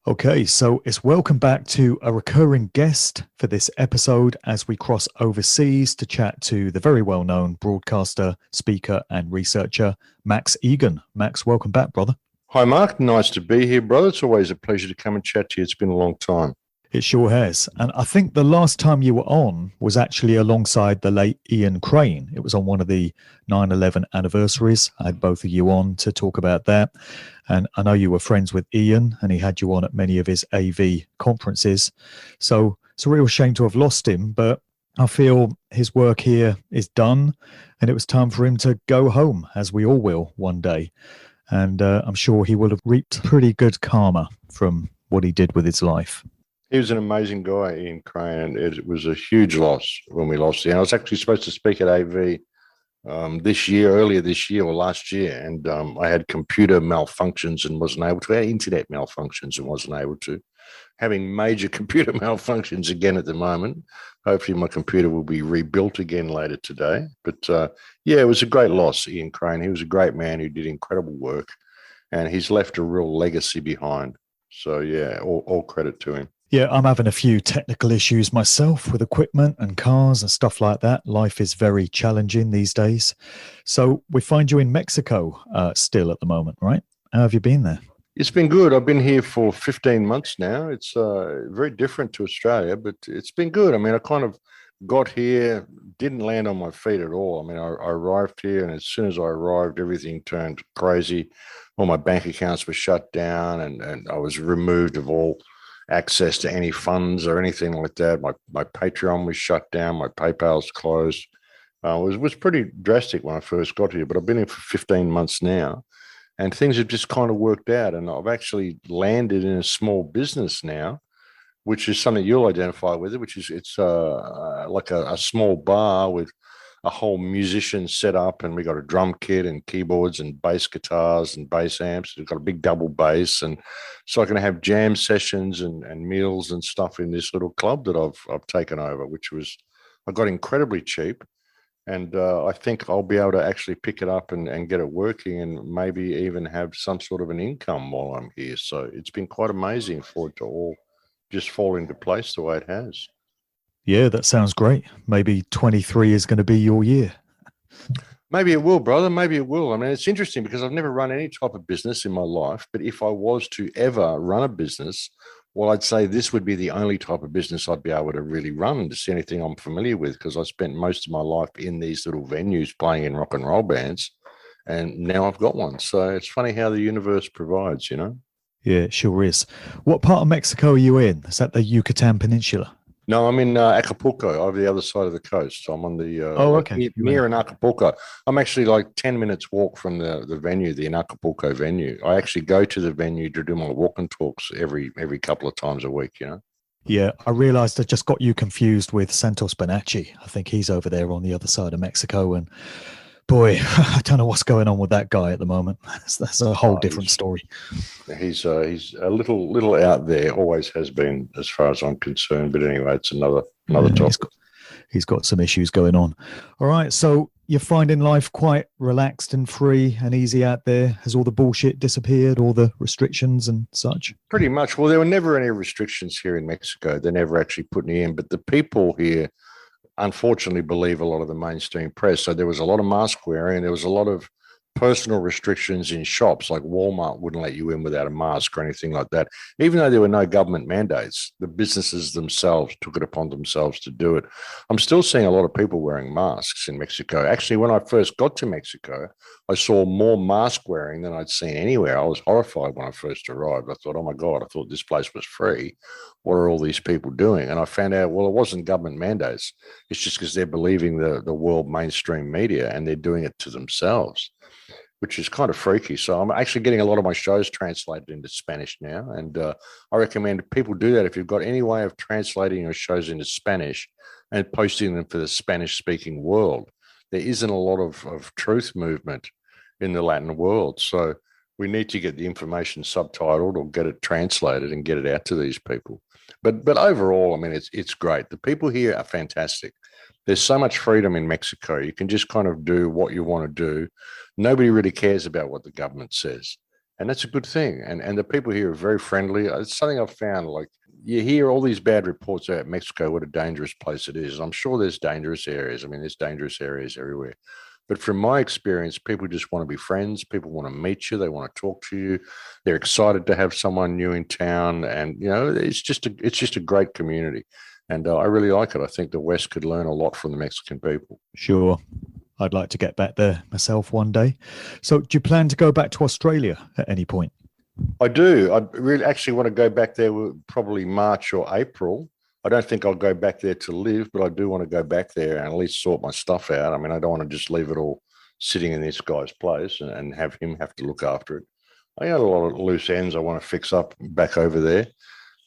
Okay, so it's welcome back to a recurring guest for this episode as we cross overseas to chat to the very well known broadcaster, speaker, and researcher, Max Igan. Max, welcome back, brother. Hi, Mark. Nice to be here, brother. It's always a pleasure to come and chat to you. It's been a long time. It sure has. And I think the last time you were on was actually alongside the late Ian Crane. It was on one of the 9/11 anniversaries. I had both of you on to talk about that. And I know you were friends with Ian and he had you on at many of his AV conferences. So it's a real shame to have lost him, but I feel his work here is done and it was time for him to go home, as we all will one day. And I'm sure he will have reaped pretty good karma from what he did with his life. He was an amazing guy, Ian Crane, and it was a huge loss when we lost him. I was actually supposed to speak at AV earlier this year or last year, and I had computer malfunctions and wasn't able to. I had internet malfunctions and wasn't able to. Having major computer malfunctions again at the moment. Hopefully my computer will be rebuilt again later today. But yeah, it was a great loss, Ian Crane. He was a great man who did incredible work, and he's left a real legacy behind. So yeah, all credit to him. Yeah, I'm having a few technical issues myself with equipment and cars and stuff like that. Life is very challenging these days. So we find you in Mexico still at the moment, right? How have you been there? It's been good. I've been here for 15 months now. It's very different to Australia, but it's been good. I mean, I kind of got here, didn't land on my feet at all. I mean, I arrived here, and as soon as I arrived, everything turned crazy. All my bank accounts were shut down, and I was removed of all access to any funds or anything like that. My Patreon was shut down. My PayPal's closed. It was pretty drastic when I first got here, but I've been here for 15 months now, and things have just kind of worked out. And I've actually landed in a small business now, which is something you'll identify with, which is it's like a small bar with a whole musician set up, and we got a drum kit and keyboards and bass guitars and bass amps. We've got a big double bass, and so I can have jam sessions and meals and stuff in this little club that I've taken over, which was I got incredibly cheap, and I think I'll be able to actually pick it up and get it working, and maybe even have some sort of an income while I'm here. So it's been quite amazing for it to all just fall into place the way it has. Yeah, that sounds great. Maybe 23 is going to be your year. Maybe it will, brother. Maybe it will. I mean, it's interesting because I've never run any type of business in my life. But if I was to ever run a business, well, I'd say this would be the only type of business I'd be able to really run, to see anything I'm familiar with, because I spent most of my life in these little venues playing in rock and roll bands. And now I've got one. So it's funny how the universe provides, you know? Yeah, it sure is. What part of Mexico are you in? Is that the Yucatan Peninsula? No, I'm in Acapulco, over the other side of the coast. So I'm on the Okay. near in Acapulco. I'm actually like 10 minutes walk from the venue, the Acapulco venue. I actually go to the venue to do my walk and talks every couple of times a week, you know. Yeah, I realized I just got you confused with Santos Bonacci. I think he's over there on the other side of Mexico. And boy, I don't know what's going on with that guy at the moment. That's a whole different story. He's a little out there, always has been, as far as I'm concerned. But anyway, it's another topic. He's got some issues going on. All right, so you're finding life quite relaxed and free and easy out there? Has all the bullshit disappeared, all the restrictions and such? Pretty much. Well, there were never any restrictions here in Mexico. They never actually put any in, but the people here unfortunately believe a lot of the mainstream press. So there was a lot of mask wearing, and there was a lot of personal restrictions in shops. Like Walmart wouldn't let you in without a mask or anything like that. Even though there were no government mandates, the businesses themselves took it upon themselves to do it. I'm still seeing a lot of people wearing masks in Mexico. Actually, when I first got to Mexico, I saw more mask wearing than I'd seen anywhere. I was horrified when I first arrived. I thought, oh my God, I thought this place was free. What are all these people doing? And I found out, well, it wasn't government mandates. It's just because they're believing the world mainstream media, and they're doing it to themselves, which is kind of freaky. So I'm actually getting a lot of my shows translated into Spanish now. And I recommend people do that. If you've got any way of translating your shows into Spanish and posting them for the Spanish speaking world, there isn't a lot of truth movement in the Latin world. So we need to get the information subtitled or get it translated and get it out to these people. But overall, I mean, it's great. The people here are fantastic. There's so much freedom in Mexico. You can just kind of do what you want to do. Nobody really cares about what the government says. And that's a good thing. And the people here are very friendly. It's something I've found, like, you hear all these bad reports about Mexico, what a dangerous place it is. I'm sure there's dangerous areas. I mean, there's dangerous areas everywhere. But from my experience, people just want to be friends. People want to meet you. They want to talk to you. They're excited to have someone new in town. And, it's just a great community. And I really like it. I think the West could learn a lot from the Mexican people. Sure. I'd like to get back there myself one day. So do you plan to go back to Australia at any point? I do. I really actually want to go back there probably March or April. I don't think I'll go back there to live, but I do want to go back there and at least sort my stuff out. I mean, I don't want to just leave it all sitting in this guy's place and have him have to look after it. I got a lot of loose ends I want to fix up back over there.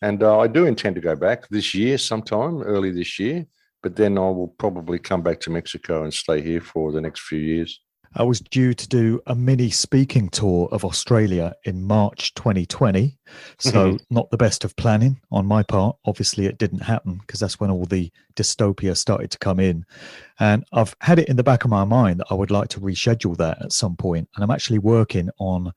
And I do intend to go back this year sometime, early this year, but then I will probably come back to Mexico and stay here for the next few years. I was due to do a mini speaking tour of Australia in March 2020. So not the best of planning on my part. Obviously, it didn't happen because that's when all the dystopia started to come in. And I've had it in the back of my mind that I would like to reschedule that at some point. And I'm actually working on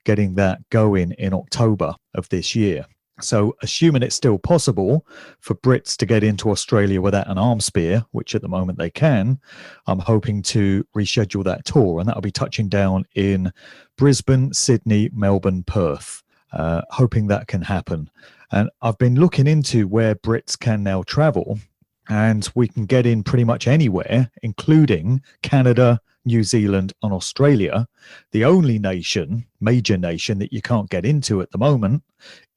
getting that going in October of this year. So assuming it's still possible for Brits to get into Australia without an arms spear, which at the moment they can, I'm hoping to reschedule that tour, and that'll be touching down in Brisbane, Sydney, Melbourne, Perth, hoping that can happen. And I've been looking into where Brits can now travel, and we can get in pretty much anywhere, including Canada, New Zealand and Australia. The only major nation that you can't get into at the moment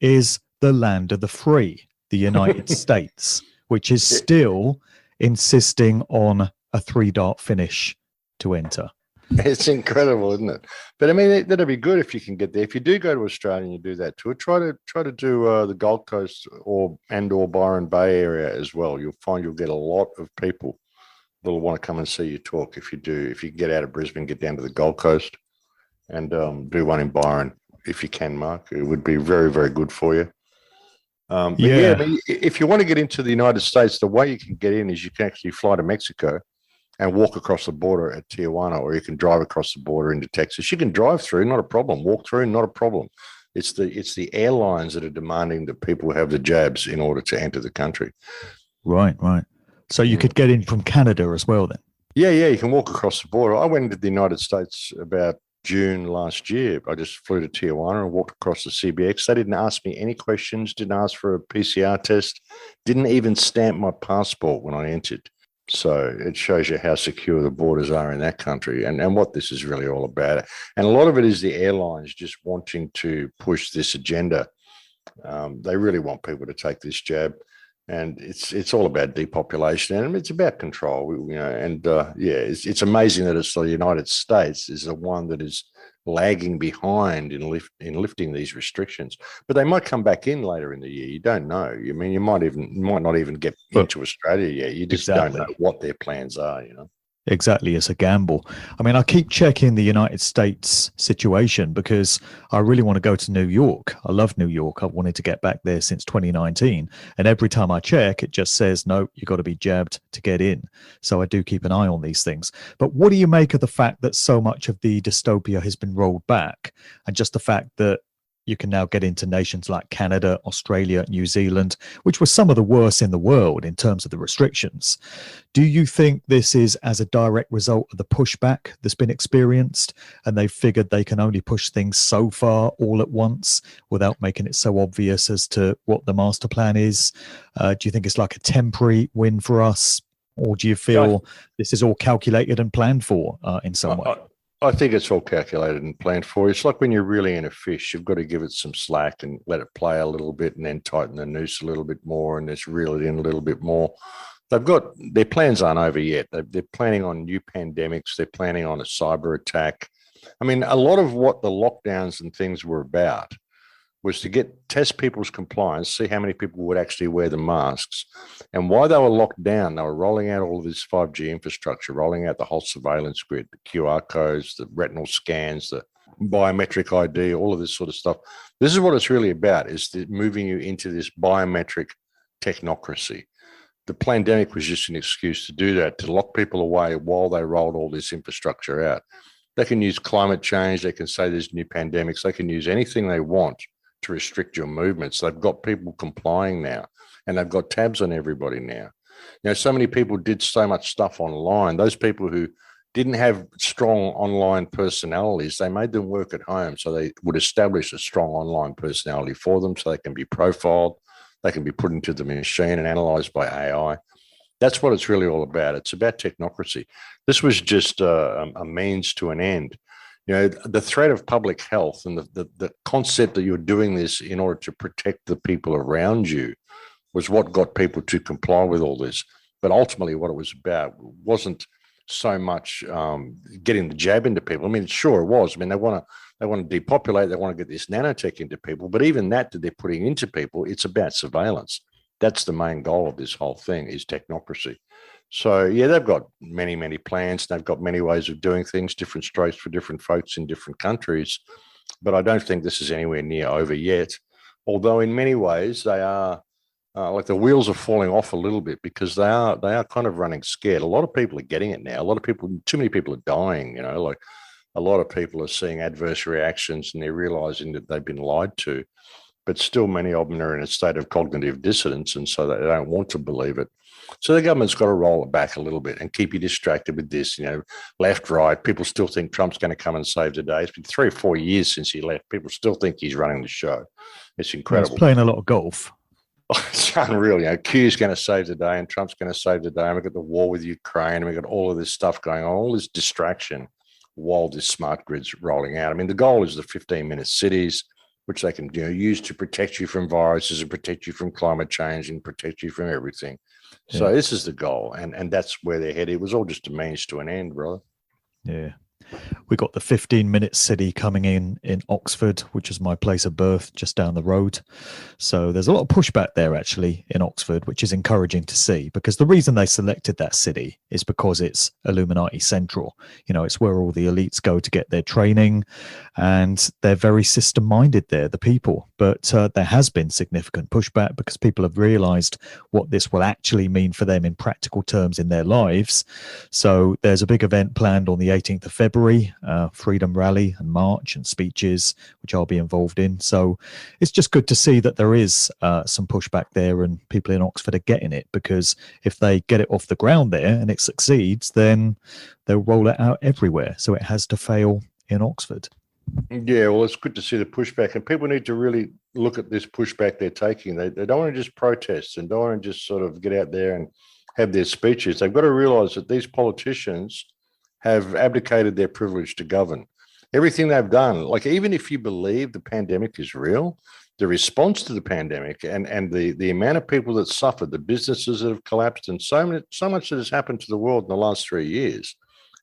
is the land of the free, the United States, which is still insisting on a 3-dart finish to enter. It's incredible, isn't it? But I mean, that'd be good if you can get there. If you do go to Australia and you do that tour, try to do the Gold Coast or Byron Bay area as well. You'll find you'll get a lot of people that'll want to come and see you talk. If you get out of Brisbane, get down to the Gold Coast and do one in Byron if you can, Mark. It would be very, very good for you. I mean, if you want to get into the United States, the way you can get in is you can actually fly to Mexico and walk across the border at Tijuana, or you can drive across the border into Texas. You can drive through, not a problem. Walk through, not a problem. It's the airlines that are demanding that people have the jabs in order to enter the country. Right. So you could get in from Canada as well then? Yeah, you can walk across the border. I went into the United States about June last year. I just flew to Tijuana and walked across the CBX. They didn't ask me any questions, didn't ask for a PCR test, didn't even stamp my passport when I entered. So it shows you how secure the borders are in that country and what this is really all about. And a lot of it is the airlines just wanting to push this agenda. They really want people to take this jab. And it's all about depopulation, and it's about control, it's amazing that it's the United States is the one that is lagging behind in lifting these restrictions. But they might come back in later in the year. You don't know. I mean, you might not even get into Australia yet. You just don't know what their plans are, Exactly. It's a gamble. I mean, I keep checking the United States situation because I really want to go to New York. I love New York. I've wanted to get back there since 2019. And every time I check, it just says, no, you've got to be jabbed to get in. So I do keep an eye on these things. But what do you make of the fact that so much of the dystopia has been rolled back, and just the fact that you can now get into nations like Canada, Australia, New Zealand, which were some of the worst in the world in terms of the restrictions? Do you think this is as a direct result of the pushback that's been experienced, and they've figured they can only push things so far all at once without making it so obvious as to what the master plan is? Do you think it's like a temporary win for us, or do you feel this is all calculated and planned for in some way? I think it's all calculated and planned for. It's like when you're reeling in a fish, you've got to give it some slack and let it play a little bit, and then tighten the noose a little bit more, and just reel it in a little bit more. Their plans aren't over yet. They're planning on new pandemics. They're planning on a cyber attack. I mean, a lot of what the lockdowns and things were about was to test people's compliance, see how many people would actually wear the masks. And while they were locked down, they were rolling out all of this 5G infrastructure, rolling out the whole surveillance grid, the QR codes, the retinal scans, the biometric ID, all of this sort of stuff. This is what it's really about, is moving you into this biometric technocracy. The pandemic was just an excuse to do that, to lock people away while they rolled all this infrastructure out. They can use climate change. They can say there's new pandemics. They can use anything they want to restrict your movements. They've got people complying now, and they've got tabs on everybody now. You know, so many people did so much stuff online. Those people who didn't have strong online personalities, they made them work at home. So they would establish a strong online personality for them so they can be profiled, they can be put into the machine and analyzed by AI. That's what it's really all about. It's about technocracy. This was just a means to an end. You know, the threat of public health and the concept that you're doing this in order to protect the people around you was what got people to comply with all this. But ultimately what it was about wasn't so much getting the jab into people. I mean, sure it was. I mean, they want to depopulate, they want to get this nanotech into people, but even that they're putting into people, it's about surveillance. That's the main goal of this whole thing, is technocracy. So yeah, they've got many, many plans. They've got many ways of doing things, different strokes for different folks in different countries. But I don't think this is anywhere near over yet. Although in many ways they are like the wheels are falling off a little bit, because they are kind of running scared. A lot of people are getting it now. A lot of people, too many people are dying. You know, like a lot of people are seeing adverse reactions and they're realizing that they've been lied to. But still, many of them are in a state of cognitive dissonance, and so they don't want to believe it. So the government's got to roll it back a little bit and keep you distracted with this, you know, left, right. People still think Trump's going to come and save the day. It's been 3 or 4 years since he left. People still think he's running the show. It's incredible. He's playing a lot of golf. It's unreal. You know, Q's going to save the day and Trump's going to save the day. And we've got the war with Ukraine and we've got all of this stuff going on, all this distraction while this smart grid's rolling out. I mean, the goal is the 15-minute cities, which they can, you know, use to protect you from viruses and protect you from climate change and protect you from everything. Yeah. So this is the goal, and that's where they're headed. It was all just a means to an end, brother. Yeah. We got the 15-minute city coming in Oxford, which is my place of birth, just down the road. So there's a lot of pushback there, actually, in Oxford, which is encouraging to see, because the reason they selected that city is because it's Illuminati Central. You know, it's where all the elites go to get their training, and they're very system-minded there, the people. But there has been significant pushback because people have realized what this will actually mean for them in practical terms in their lives. So there's a big event planned on the 18th of February, Freedom Rally and march and speeches, which I'll be involved in. So it's just good to see that there is some pushback there and people in Oxford are getting it, because if they get it off the ground there and it succeeds, then they'll roll it out everywhere. So it has to fail in Oxford. Yeah, well, it's good to see the pushback, and people need to really look at this pushback they're taking. They don't want to just protest and don't want to just sort of get out there and have their speeches. They've got to realize that these politicians have abdicated their privilege to govern. Everything they've done, like even if you believe the pandemic is real, the response to the pandemic and the amount of people that suffered, the businesses that have collapsed, and so much that has happened to the world in the last 3 years,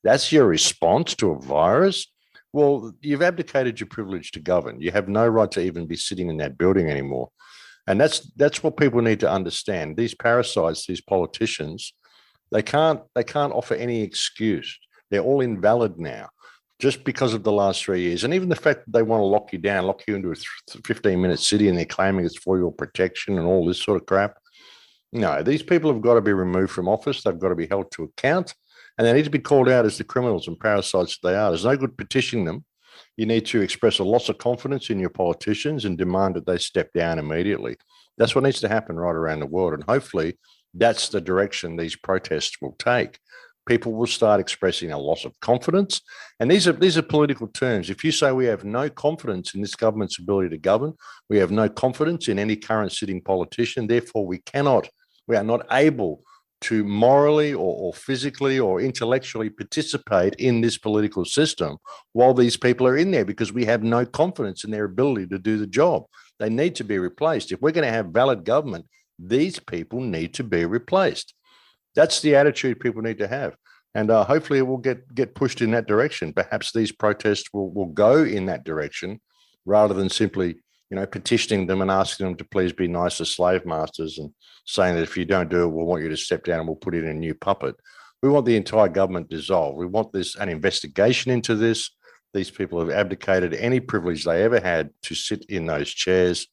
that's your response to a virus. Well, you've abdicated your privilege to govern. You have no right to even be sitting in that building anymore. And that's what people need to understand. These parasites, these politicians, they can't offer any excuse. They're all invalid now just because of the last 3 years. And even the fact that they want to lock you down, lock you into a 15-minute city, and they're claiming it's for your protection and all this sort of crap. No, these people have got to be removed from office. They've got to be held to account. And they need to be called out as the criminals and parasites that they are. There's no good petitioning them. You need to express a loss of confidence in your politicians and demand that they step down immediately. That's what needs to happen right around the world. And hopefully that's the direction these protests will take. People will start expressing a loss of confidence. And these are political terms. If you say we have no confidence in this government's ability to govern, we have no confidence in any current sitting politician, therefore we are not able to morally or physically or intellectually participate in this political system while these people are in there, because we have no confidence in their ability to do the job. They need to be replaced. If we're going to have valid government, these people need to be replaced. That's the attitude people need to have. And hopefully it will get pushed in that direction. Perhaps these protests will go in that direction rather than simply, you know, petitioning them and asking them to please be nice as slave masters and saying that if you don't do it, we'll want you to step down and we'll put in a new puppet. We want the entire government dissolved. We want an investigation into this. These people have abdicated any privilege they ever had to sit in those chairs.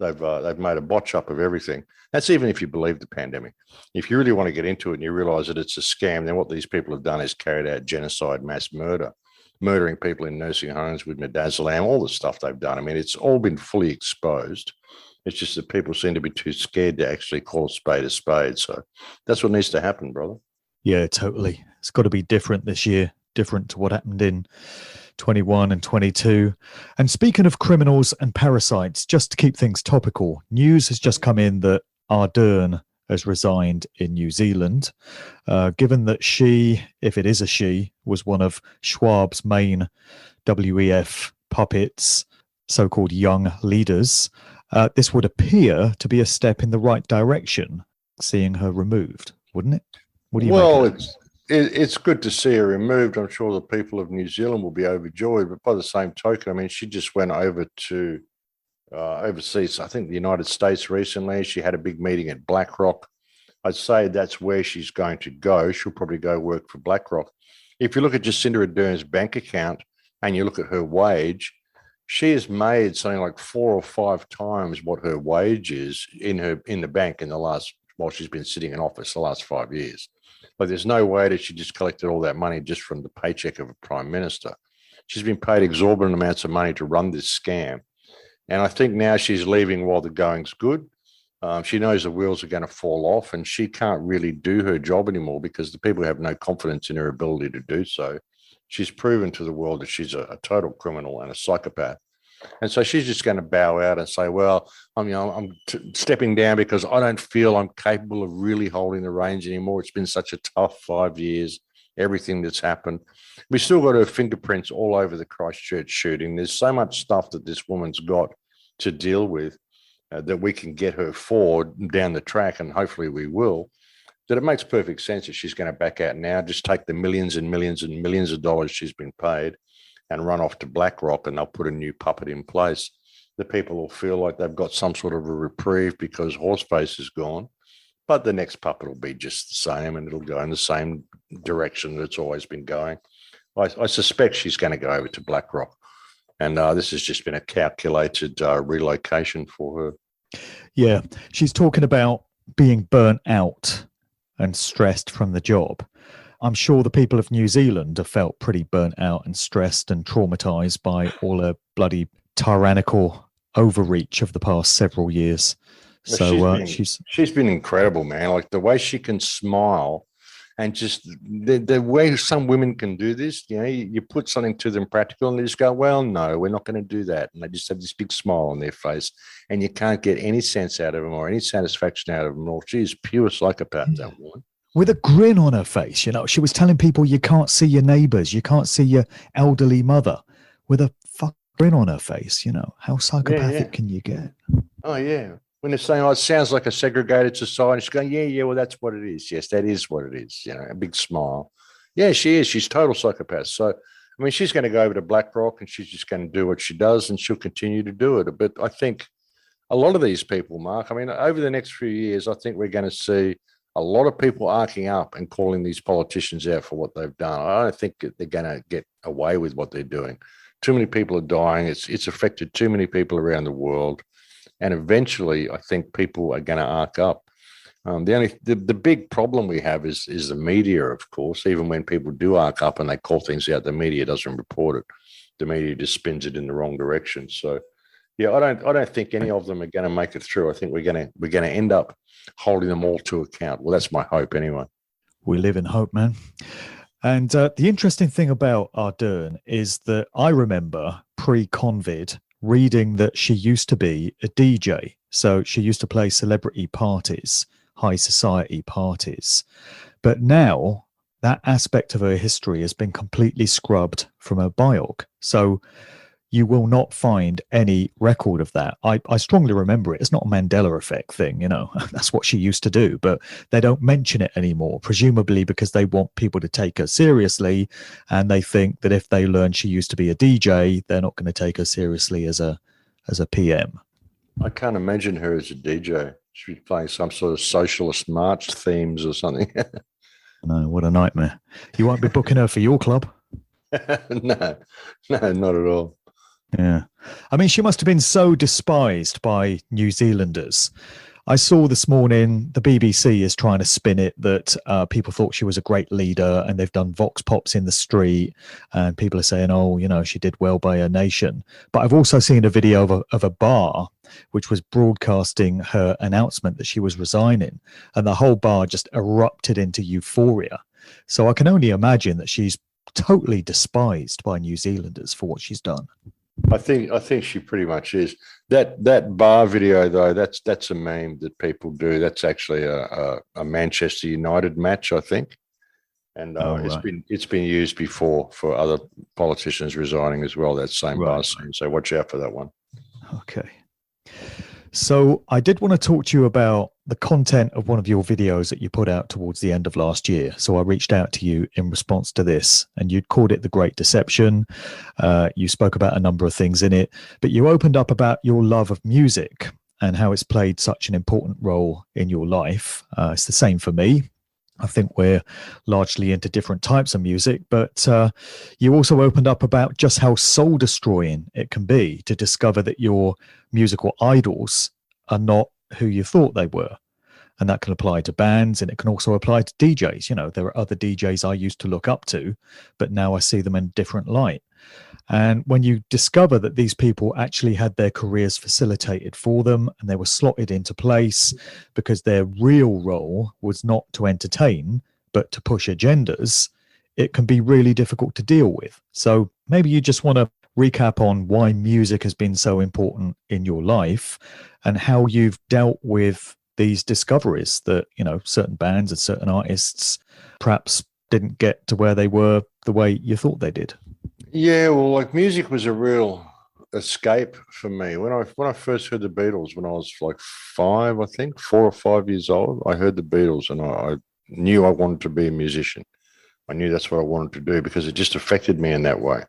They've made a botch up of everything. That's even if you believe the pandemic. If you really want to get into it and you realize that it's a scam, then what these people have done is carried out genocide, mass murder. murdering people in nursing homes with midazolam, all the stuff they've done. I mean, it's all been fully exposed. It's just that people seem to be too scared to actually call a spade a spade. So that's what needs to happen, brother. Yeah, totally. It's got to be different this year, different to what happened in 21 and 22. And speaking of criminals and parasites, just to keep things topical, news has just come in that Ardern has resigned in New Zealand, given that she, if it is a she, was one of Schwab's main WEF puppets, so-called young leaders. This would appear to be a step in the right direction, seeing her removed, wouldn't it? What do you make of it? It's good to see her removed. I'm sure the people of New Zealand will be overjoyed. But by the same token, I mean, she just went over to overseas, I think the United States recently. She had a big meeting at BlackRock. I'd say that's where she's going to go. She'll probably go work for BlackRock. If you look at Jacinda Ardern's bank account and you look at her wage, she has made something like 4 or 5 times what her wage is in the bank in the last, while she's been sitting in office the last 5 years. Like, there's no way that she just collected all that money just from the paycheck of a prime minister. She's been paid exorbitant amounts of money to run this scam. And I think now she's leaving while the going's good. She knows the wheels are going to fall off, and she can't really do her job anymore because the people have no confidence in her ability to do so. She's proven to the world that she's a total criminal and a psychopath. And so she's just going to bow out and say, well, I'm stepping down because I don't feel I'm capable of really holding the reins anymore. It's been such a tough 5 years, everything that's happened. We still got her fingerprints all over the Christchurch shooting. There's so much stuff that this woman's got to deal with that we can get her forward down the track, and hopefully we will, that it makes perfect sense that she's going to back out now, just take the millions and millions and millions of dollars she's been paid and run off to BlackRock, and they'll put a new puppet in place. The people will feel like they've got some sort of a reprieve because Horseface is gone, but the next puppet will be just the same, and it'll go in the same direction that it's always been going. I suspect she's going to go over to BlackRock, and this has just been a calculated relocation for her. Yeah, she's talking about being burnt out and stressed from the job. I'm sure the people of New Zealand have felt pretty burnt out and stressed and traumatized by all the bloody tyrannical overreach of the past several years. So she's been incredible, man. Like the way she can smile, and just the way some women can do this, you know, you put something to them practical and they just go, well, no, we're not going to do that. And they just have this big smile on their face, and you can't get any sense out of them or any satisfaction out of them. Or she's pure psychopath, that woman. With a grin on her face, you know, she was telling people you can't see your neighbors, you can't see your elderly mother, with a fucking grin on her face. You know, how psychopathic can you get? Oh, yeah. When they're saying, oh, it sounds like a segregated society, she's going, yeah, well, that's what it is. Yes, that is what it is. You know, a big smile. Yeah, she is. She's total psychopath. So, I mean, she's going to go over to BlackRock and she's just going to do what she does, and she'll continue to do it. But I think a lot of these people, Mark, I mean, over the next few years, I think we're going to see a lot of people arcing up and calling these politicians out for what they've done. I don't think they're going to get away with what they're doing. Too many people are dying. It's affected too many people around the world. And eventually, I think people are going to arc up. The big problem we have is the media, of course. Even when people do arc up and they call things out, the media doesn't report it. The media just spins it in the wrong direction. So, yeah, I don't think any of them are going to make it through. I think we're going to end up holding them all to account. Well, that's my hope anyway. We live in hope, man. And the interesting thing about Ardern is that I remember pre-COVID reading that she used to be a DJ. So she used to play celebrity parties, high society parties. But now that aspect of her history has been completely scrubbed from her biog. So you will not find any record of that. I strongly remember it. It's not a Mandela effect thing, you know, that's what she used to do, but they don't mention it anymore, presumably because they want people to take her seriously. And they think that if they learn she used to be a DJ, they're not going to take her seriously as a PM. I can't imagine her as a DJ. She's playing some sort of socialist march themes or something. No, what a nightmare. You won't be booking her for your club? No, not at all. Yeah. I mean, she must have been so despised by New Zealanders. I saw this morning the BBC is trying to spin it that people thought she was a great leader, and they've done vox pops in the street, and people are saying, "Oh, she did well by her nation." But I've also seen a video of a bar which was broadcasting her announcement that she was resigning, and the whole bar just erupted into euphoria. So I can only imagine that she's totally despised by New Zealanders for what she's done. I think she pretty much is. That bar video though, that's a meme that people do. That's actually a Manchester United match, I think, and it's been used before for other politicians resigning as well. That same bar scene. So watch out for that one. Okay. So I did want to talk to you about the content of one of your videos that you put out towards the end of last year. So I reached out to you in response to this, and you'd called it The Great Deception. You spoke about a number of things in it, but you opened up about your love of music and how it's played such an important role in your life. It's the same for me. I think we're largely into different types of music, but you also opened up about just how soul destroying it can be to discover that your musical idols are not who you thought they were. And that can apply to bands, and it can also apply to DJs. There are other DJs I used to look up to, but now I see them in a different light. And when you discover that these people actually had their careers facilitated for them and they were slotted into place because their real role was not to entertain, but to push agendas, it can be really difficult to deal with. So maybe you just want to recap on why music has been so important in your life and how you've dealt with these discoveries that, certain bands and certain artists perhaps didn't get to where they were the way you thought they did. Yeah, well, like music was a real escape for me. When I first heard the Beatles, when I was like 5, I think 4 or 5 years old, I heard the Beatles, and I knew I wanted to be a musician. I knew that's what I wanted to do because it just affected me in that way.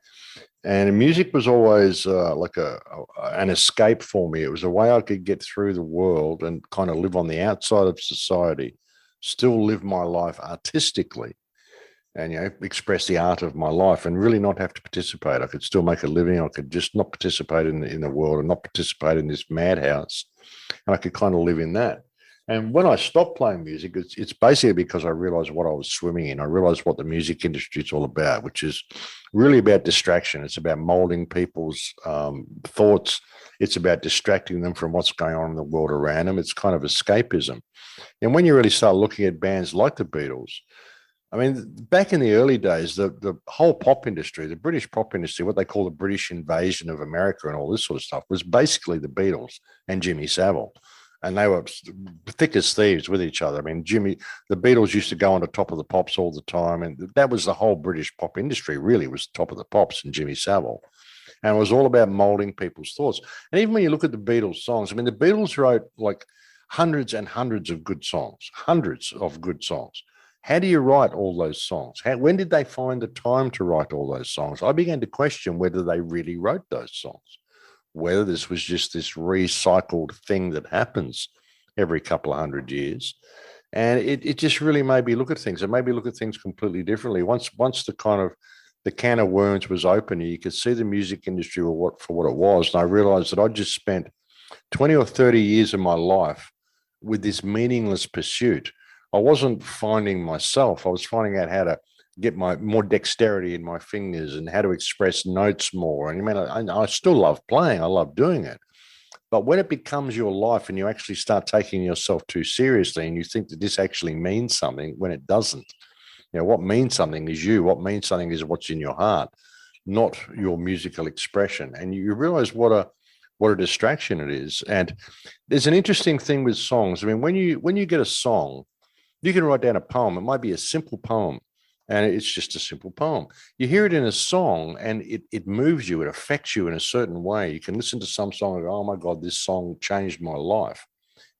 And music was always like an escape for me. It was a way I could get through the world and kind of live on the outside of society, still live my life artistically, and express the art of my life and really not have to participate. I could still make a living. I could just not participate in the world and not participate in this madhouse, and I could kind of live in that. And when I stopped playing music, it's basically because I realized what I was swimming in. I realized what the music industry is all about, which is really about distraction. It's about molding people's thoughts. It's about distracting them from what's going on in the world around them. It's kind of escapism. And when you really start looking at bands like the Beatles, I mean, back in the early days, the whole pop industry, the British pop industry, what they call the British invasion of America and all this sort of stuff, was basically the Beatles and Jimmy Savile. And they were thick as thieves with each other. I mean, the Beatles used to go on the top of the pops all the time. And that was the whole British pop industry, really, was top of the pops and Jimmy Savile. And it was all about molding people's thoughts. And even when you look at the Beatles songs, I mean, the Beatles wrote like hundreds and hundreds of good songs, hundreds of good songs. How do you write all those songs? When did they find the time to write all those songs? I began to question whether they really wrote those songs, whether this was just this recycled thing that happens every couple of 100 years. And it just really made me look at things. It made me look at things completely differently. Once the can of worms was open, you could see the music industry for what it was. And I realized that I just spent 20 or 30 years of my life with this meaningless pursuit. I wasn't finding myself. I was finding out how to get more dexterity in my fingers and how to express notes more. And I still love playing. I love doing it. But when it becomes your life and you actually start taking yourself too seriously and you think that this actually means something when it doesn't, what means something is you. What means something is what's in your heart, not your musical expression. And you realize what a distraction it is. And there's an interesting thing with songs. I mean, when you get a song, you can write down a poem. It might be a simple poem, and it's just a simple poem. You hear it in a song, and it moves you. It affects you in a certain way. You can listen to some song and go, oh, my God, this song changed my life.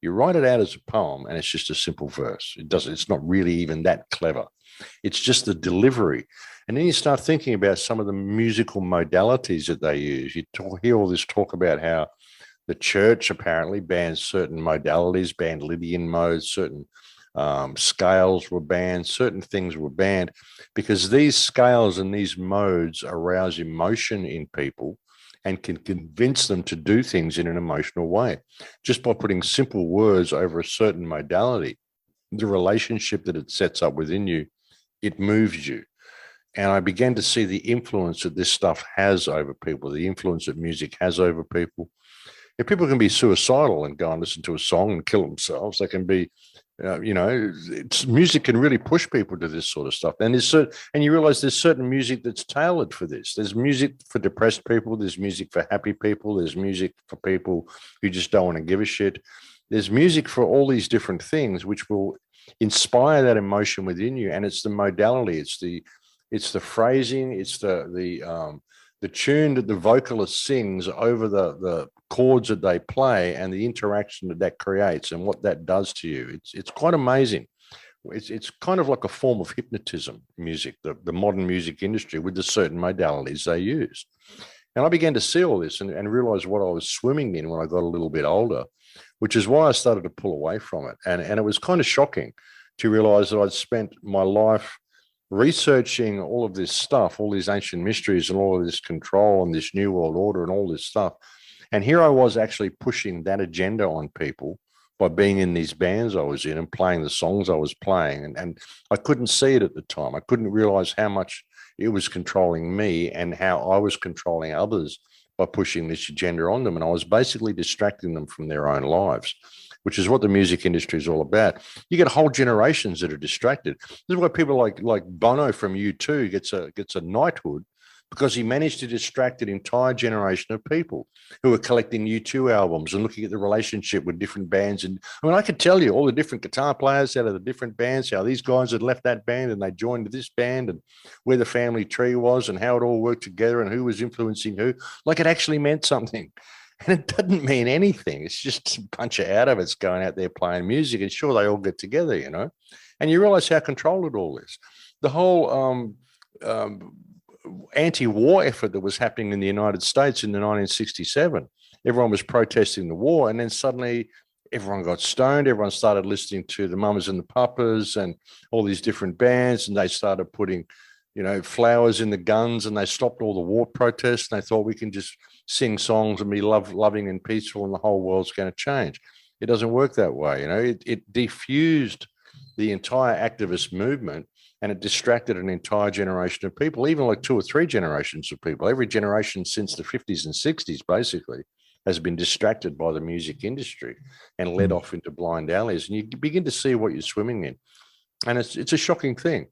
You write it out as a poem, and it's just a simple verse. It's not really even that clever. It's just the delivery. And then you start thinking about some of the musical modalities that they use. You hear all this talk about how the church apparently bans certain modalities, banned Lydian modes, certain scales were banned, certain things were banned because these scales and these modes arouse emotion in people and can convince them to do things in an emotional way just by putting simple words over a certain modality. The relationship that it sets up within you, it moves you. And I began to see the influence that this stuff has over people, the influence that music has over people. If people can be suicidal and go and listen to a song and kill themselves, they can be, music can really push people to this sort of stuff. And and you realize there's certain music that's tailored for this. There's music for depressed people. There's music for happy people. There's music for people who just don't want to give a shit. There's music for all these different things, which will inspire that emotion within you. And it's the modality. It's the phrasing. It's the tune that the vocalist sings over the chords that they play and the interaction that creates and what that does to you. It's quite amazing. It's kind of like a form of hypnotism, music, the modern music industry with the certain modalities they use. And I began to see all this and realize what I was swimming in when I got a little bit older, which is why I started to pull away from it. And it was kind of shocking to realize that I'd spent my life researching all of this stuff, all these ancient mysteries and all of this control and this new world order and all this stuff. And here I was actually pushing that agenda on people by being in these bands I was in and playing the songs I was playing. And I couldn't see it at the time. I couldn't realize how much it was controlling me and how I was controlling others by pushing this agenda on them. And I was basically distracting them from their own lives, which is what the music industry is all about. You get whole generations that are distracted. This is why people like Bono from U2 gets a knighthood, because he managed to distract an entire generation of people who were collecting U2 albums and looking at the relationship with different bands. And I mean, I could tell you all the different guitar players out of the different bands, how these guys had left that band and they joined this band, and where the family tree was and how it all worked together and who was influencing who. Like, it actually meant something. And it doesn't mean anything. It's just a bunch of out-of-it's going out there playing music. And sure, they all get together, you know. And you realize how controlled it all is. The whole anti-war effort that was happening in the United States in the 1967, everyone was protesting the war, and then suddenly everyone got stoned. Everyone started listening to the Mamas and the Papas and all these different bands, and they started putting, flowers in the guns, and they stopped all the war protests, and they thought we can just sing songs and be loving and peaceful and the whole world's going to change. It doesn't work that way. It defused the entire activist movement, and it distracted an entire generation of people, even like 2 or 3 generations of people. Every generation since the 50s and 60s, basically, has been distracted by the music industry and led off into blind alleys. And you begin to see what you're swimming in. And it's a shocking thing,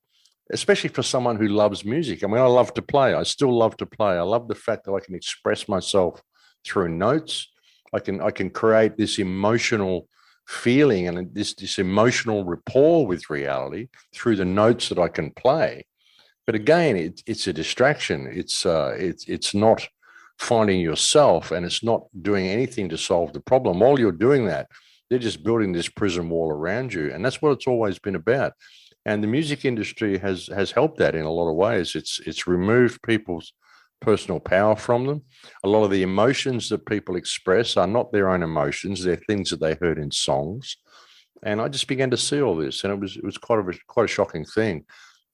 especially for someone who loves music. I mean, I love to play. I still love to play. I love the fact that I can express myself through notes. I can create this emotional feeling and this emotional rapport with reality through the notes that I can play. But again, it's a distraction. It's not finding yourself, and it's not doing anything to solve the problem. While you're doing that, they're just building this prison wall around you. And that's what it's always been about. And the music industry has helped that in a lot of ways. It's removed people's personal power from them. A lot of the emotions that people express are not their own emotions. They're things that they heard in songs. And I just began to see all this, and it was quite a shocking thing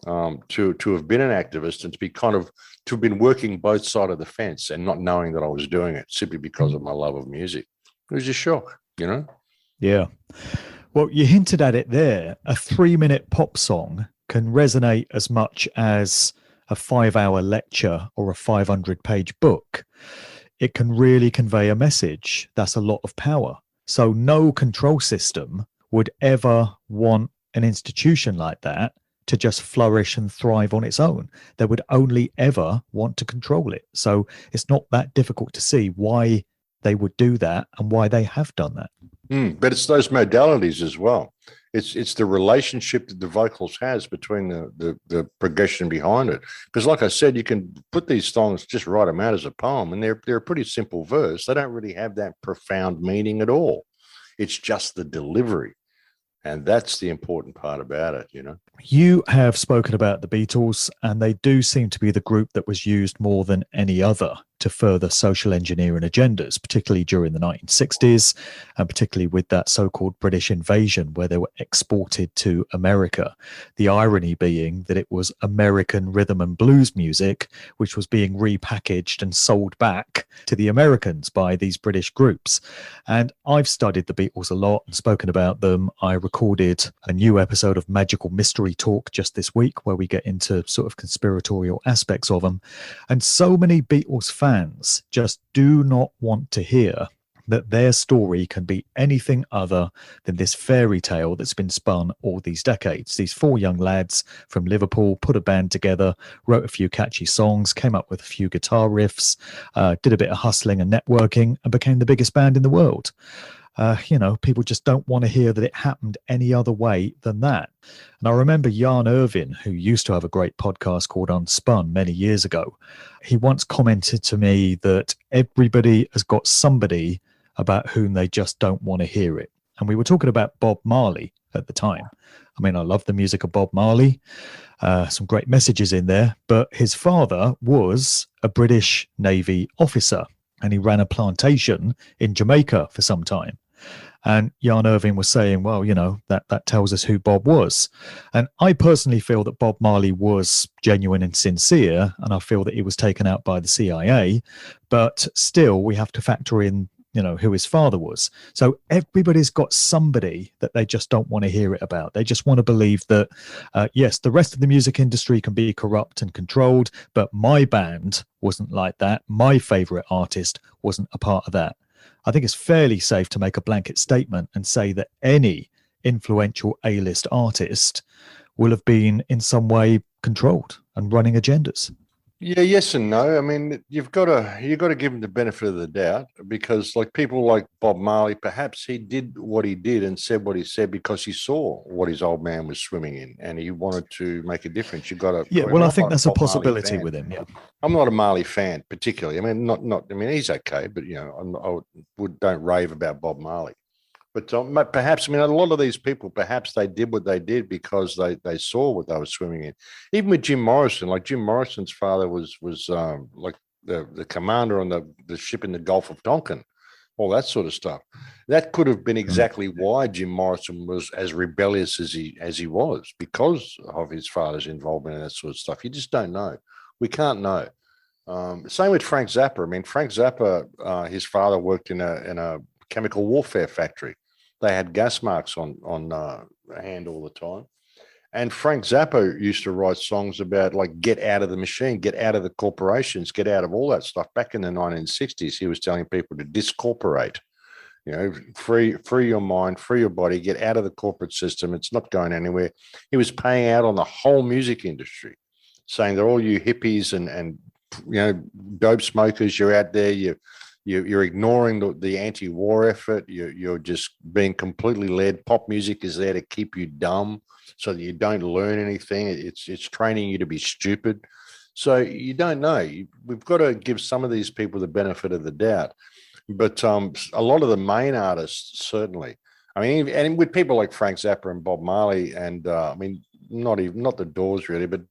to have been an activist and to have been working both sides of the fence and not knowing that I was doing it simply because of my love of music. It was a shock, Yeah. Well, you hinted at it there. A 3-minute pop song can resonate as much as a 5-hour lecture or a 500-page book. It can really convey a message. That's a lot of power. So no control system would ever want an institution like that to just flourish and thrive on its own. They would only ever want to control it. So it's not that difficult to see why they would do that and why they have done that. But it's those modalities as well. It's the relationship that the vocals has between the progression behind it. Because like I said, you can put these songs, just write them out as a poem, and they're a pretty simple verse. They don't really have that profound meaning at all. It's just the delivery. And that's the important part about it, You have spoken about the Beatles, and they do seem to be the group that was used more than any other to further social engineering agendas, particularly during the 1960s, and particularly with that so-called British invasion where they were exported to America. The irony being that it was American rhythm and blues music which was being repackaged and sold back to the Americans by these British groups. And I've studied the Beatles a lot and spoken about them. I recorded a new episode of Magical Mystery Talk just this week where we get into sort of conspiratorial aspects of them. And so many Beatles fans just do not want to hear that their story can be anything other than this fairy tale that's been spun all these decades. These four young lads from Liverpool put a band together, wrote a few catchy songs, came up with a few guitar riffs, did a bit of hustling and networking, and became the biggest band in the world. People just don't want to hear that it happened any other way than that. And I remember Jan Irvin, who used to have a great podcast called Unspun many years ago. He once commented to me that everybody has got somebody about whom they just don't want to hear it. And we were talking about Bob Marley at the time. I mean, I love the music of Bob Marley, some great messages in there, but his father was a British Navy officer and he ran a plantation in Jamaica for some time. And Jan Irving was saying, well, that tells us who Bob was. And I personally feel that Bob Marley was genuine and sincere, and I feel that he was taken out by the CIA. But still, we have to factor in who his father was. So everybody's got somebody that they just don't want to hear it about. They just want to believe that, yes, the rest of the music industry can be corrupt and controlled, but my band wasn't like that. My favorite artist wasn't a part of that. I think it's fairly safe to make a blanket statement and say that any influential A-list artist will have been in some way controlled and running agendas. Yeah, yes and no. I mean, you've got to give him the benefit of the doubt, because like people like Bob Marley, perhaps he did what he did and said what he said because he saw what his old man was swimming in and he wanted to make a difference. You've got to. Yeah, well, I think that's a possibility with him. Yeah, I'm not a Marley fan particularly. I mean, not. I mean, he's okay, but don't rave about Bob Marley. But perhaps, I mean, a lot of these people, perhaps they did what they did because they saw what they were swimming in. Even with Jim Morrison, like Jim Morrison's father was like the commander on the ship in the Gulf of Tonkin, all that sort of stuff. That could have been exactly why Jim Morrison was as rebellious as he was, because of his father's involvement in that sort of stuff. You just don't know. We can't know. Same with Frank Zappa. I mean, Frank Zappa, his father worked in a chemical warfare factory. They had gas marks on a hand all the time. And Frank Zappa used to write songs about like, get out of the machine, get out of the corporations, get out of all that stuff. Back in the 1960s, he was telling people to discorporate, free your mind, free your body, get out of the corporate system. It's not going anywhere. He was paying out on the whole music industry, saying that all you hippies and dope smokers, you're out there, you're ignoring the anti-war effort. You're just being completely led. Pop music is there to keep you dumb so that you don't learn anything. It's training you to be stupid. So you don't know. We've got to give some of these people the benefit of the doubt. But a lot of the main artists, certainly. I mean, and with people like Frank Zappa and Bob Marley, and I mean, not the Doors really, but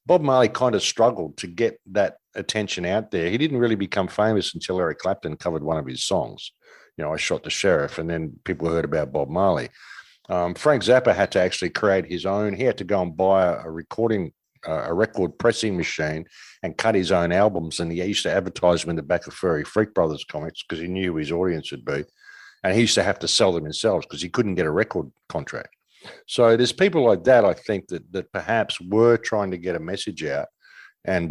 Bob Marley kind of struggled to get that attention out there. He didn't really become famous until Eric Clapton covered one of his songs. I Shot the Sheriff, and then people heard about Bob Marley. Frank Zappa had to actually create his own. He had to go and buy a record pressing machine and cut his own albums. And he used to advertise them in the back of Furry Freak Brothers comics because he knew who his audience would be. And he used to have to sell them himself because he couldn't get a record contract. So there's people like that, I think, that perhaps were trying to get a message out. And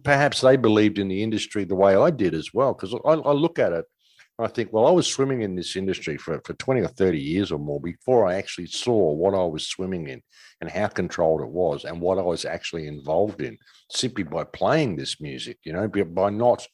perhaps they believed in the industry the way I did as well. Because I look at it and I think, well, I was swimming in this industry for 20 or 30 years or more before I actually saw what I was swimming in and how controlled it was and what I was actually involved in simply by playing this music, by not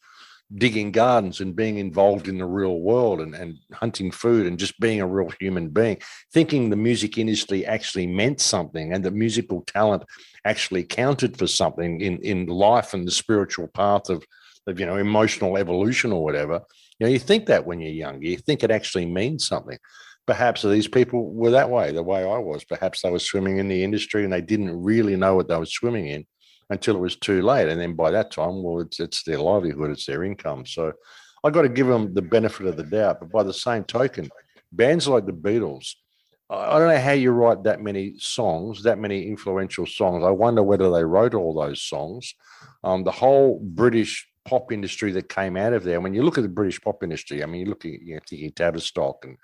digging gardens and being involved in the real world and hunting food and just being a real human being, thinking the music industry actually meant something and that musical talent actually counted for something in life and the spiritual path of emotional evolution or whatever. You think that when you're younger, you think it actually means something. Perhaps these people were that way, the way I was. Perhaps they were swimming in the industry and they didn't really know what they were swimming in. until it was too late. And then by that time, well, it's their livelihood, it's their income. So I got to give them the benefit of the doubt. But by the same token, bands like the Beatles, I don't know how you write that many songs, that many influential songs. I wonder whether they wrote all those songs. The whole British pop industry that came out of there. When you look at the British pop industry, I mean, you're thinking Tavistock and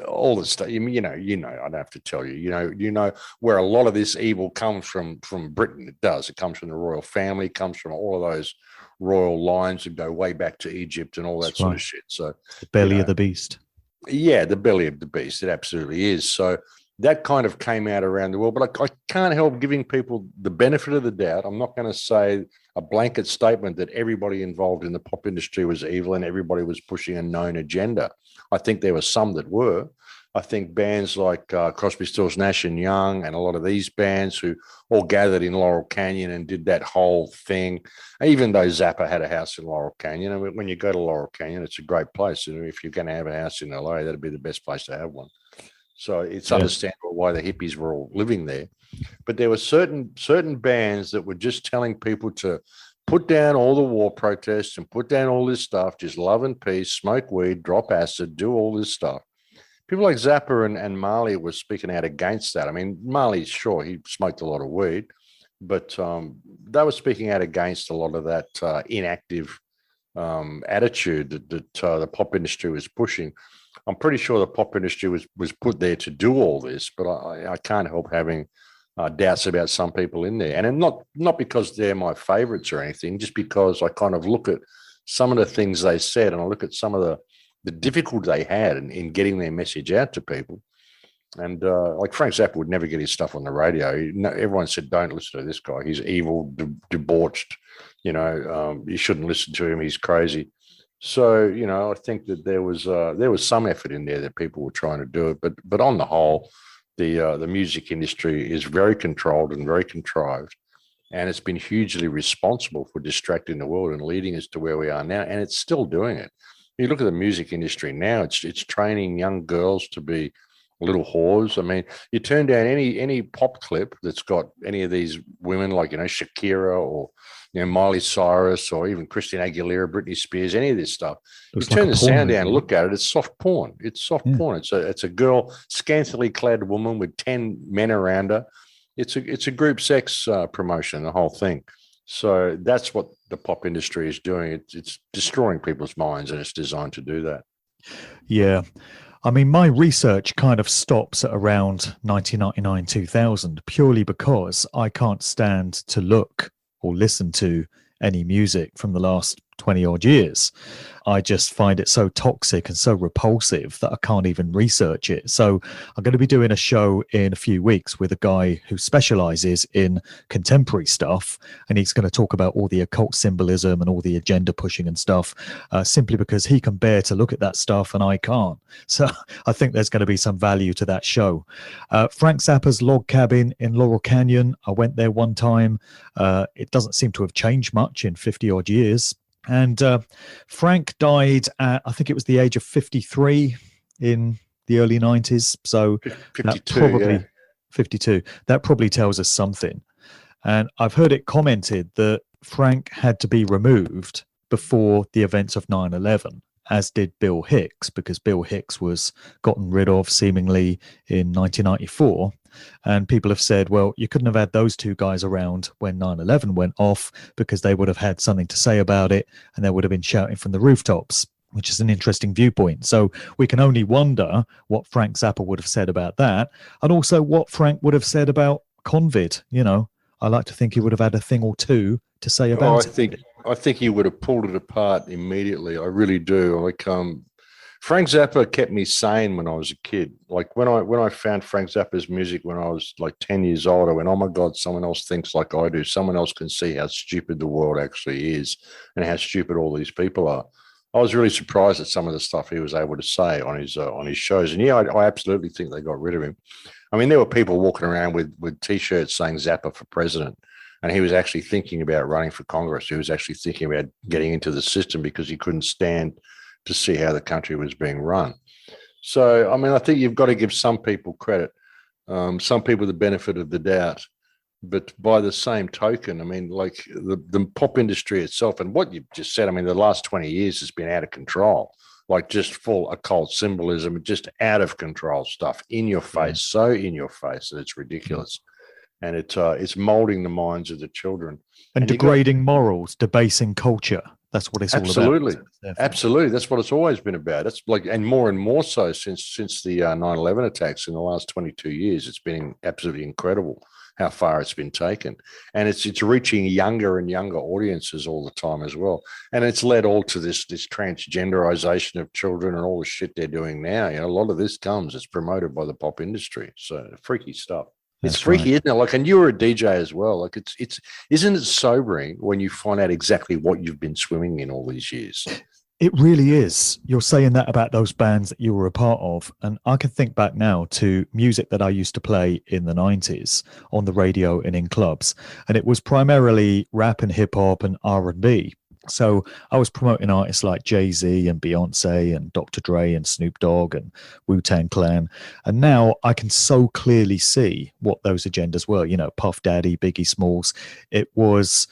all this stuff. I don't have to tell you. You know where a lot of this evil comes from Britain. It does. It comes from the royal family. It comes from all of those royal lines that go way back to Egypt and all that sort of shit. So the belly of the beast. Yeah, the belly of the beast. It absolutely is. So that kind of came out around the world. But I can't help giving people the benefit of the doubt. I'm not going to say a blanket statement that everybody involved in the pop industry was evil and everybody was pushing a known agenda. I think there were some that were. I think bands like Crosby, Stills, Nash and Young and a lot of these bands who all gathered in Laurel Canyon and did that whole thing, even though Zappa had a house in Laurel Canyon. I mean, when you go to Laurel Canyon, it's a great place. And if you're going to have a house in LA, that'd be the best place to have one. So it's understandable why the hippies were all living there. But there were certain bands that were just telling people to put down all the war protests and put down all this stuff, just love and peace, smoke weed, drop acid, do all this stuff. People like Zappa and Marley were speaking out against that. I mean, Marley, sure, he smoked a lot of weed, but they were speaking out against a lot of that inactive attitude that the pop industry was pushing. I'm pretty sure the pop industry was put there to do all this, but I can't help having doubts about some people in there. And not because they're my favorites or anything, just because I kind of look at some of the things they said and I look at some of the difficulty they had in getting their message out to people. And like Frank Zappa would never get his stuff on the radio. Everyone said, don't listen to this guy. He's evil, debauched. You shouldn't listen to him. He's crazy. So, I think that there was some effort in there that people were trying to do it. But on the whole, the music industry is very controlled and very contrived. And it's been hugely responsible for distracting the world and leading us to where we are now. And it's still doing it. You look at the music industry now, it's training young girls to be little whores. I mean, you turn down any pop clip that's got any of these women like, Shakira or, Miley Cyrus or even Christina Aguilera, Britney Spears, any of this stuff. Looks you turn the sound down and look at it, it's soft porn. It's soft porn. It's a girl, scantily clad woman with 10 men around her. It's a group sex promotion, the whole thing. So that's what the pop industry is doing. It's destroying people's minds, and it's designed to do that. Yeah. I mean, my research kind of stops at around 1999, 2000, purely because I can't stand to look or listen to any music from the last 20 odd years. I just find it so toxic and so repulsive that I can't even research it. So I'm going to be doing a show in a few weeks with a guy who specializes in contemporary stuff. And he's going to talk about all the occult symbolism and all the agenda pushing and stuff, simply because he can bear to look at that stuff and I can't. So I think there's going to be some value to that show. Frank Zappa's log cabin in Laurel Canyon. I went there one time. It doesn't seem to have changed much in 50 odd years. And Frank died at, I think it was the age of 53 in the early 90s. So 52, 52. That probably tells us something. And I've heard it commented that Frank had to be removed before the events of 9/11, as did Bill Hicks, because Bill Hicks was gotten rid of seemingly in 1994. And people have said, well, you couldn't have had those two guys around when 9/11 went off because they would have had something to say about it and they would have been shouting from the rooftops, which is an interesting viewpoint. So we can only wonder what Frank Zappa would have said about that, and also what Frank would have said about Convid. I like to think he would have had a thing or two to say about it. I think he would have pulled it apart immediately. I really do. Frank Zappa kept me sane when I was a kid. Like when I found Frank Zappa's music when I was like 10 years old, I went, oh my God, someone else thinks like I do. Someone else can see how stupid the world actually is and how stupid all these people are. I was really surprised at some of the stuff he was able to say on his shows. And yeah, I absolutely think they got rid of him. I mean, there were people walking around with T-shirts saying Zappa for president. And he was actually thinking about running for Congress. He was actually thinking about getting into the system because he couldn't stand to see how the country was being run. So, I mean, I think you've got to give some people credit, some people the benefit of the doubt. But by the same token, I mean, like the pop industry itself and what you've just said, I mean, the last 20 years has been out of control, like just full occult symbolism, just out of control stuff in your face, so in your face that it's ridiculous. And it's molding the minds of the children. And degrading morals, debasing culture. That's what it's all about. Absolutely. That's what it's always been about. It's like, and more so since the 9/11 attacks in the last 22 years. It's been absolutely incredible how far it's been taken. And it's reaching younger and younger audiences all the time as well. And it's led all to this transgenderization of children and all the shit they're doing now. You know, a lot of this it's promoted by the pop industry. So freaky stuff. It's freaky, isn't it? Like, and you were a DJ as well. Like, it's isn't it sobering when you find out exactly what you've been swimming in all these years? It really is. You're saying that about those bands that you were a part of. And I can think back now to music that I used to play in the 90s on the radio and in clubs. And it was primarily rap and hip hop and R&B. So I was promoting artists like Jay-Z and Beyonce and Dr. Dre and Snoop Dogg and Wu-Tang Clan. And now I can so clearly see what those agendas were. You know, Puff Daddy, Biggie Smalls. It was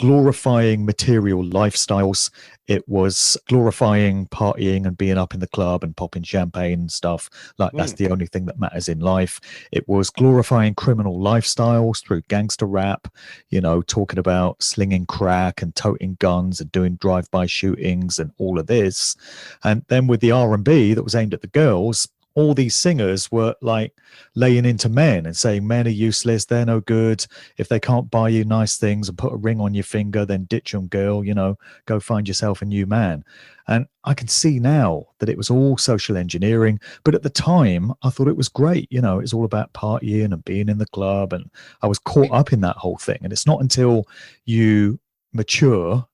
glorifying material lifestyles. It was glorifying partying and being up in the club and popping champagne and stuff. Like that's the only thing that matters in life. It was glorifying criminal lifestyles through gangster rap, you know, talking about slinging crack and toting guns and doing drive-by shootings and all of this. And then with the R&B that was aimed at the girls, all these singers were like laying into men and saying men are useless, they're no good. If they can't buy you nice things and put a ring on your finger, then ditch them, girl, you know, go find yourself a new man. And I can see now that it was all social engineering. But at the time, I thought it was great. You know, it's all about partying and being in the club. And I was caught up in that whole thing. And it's not until you mature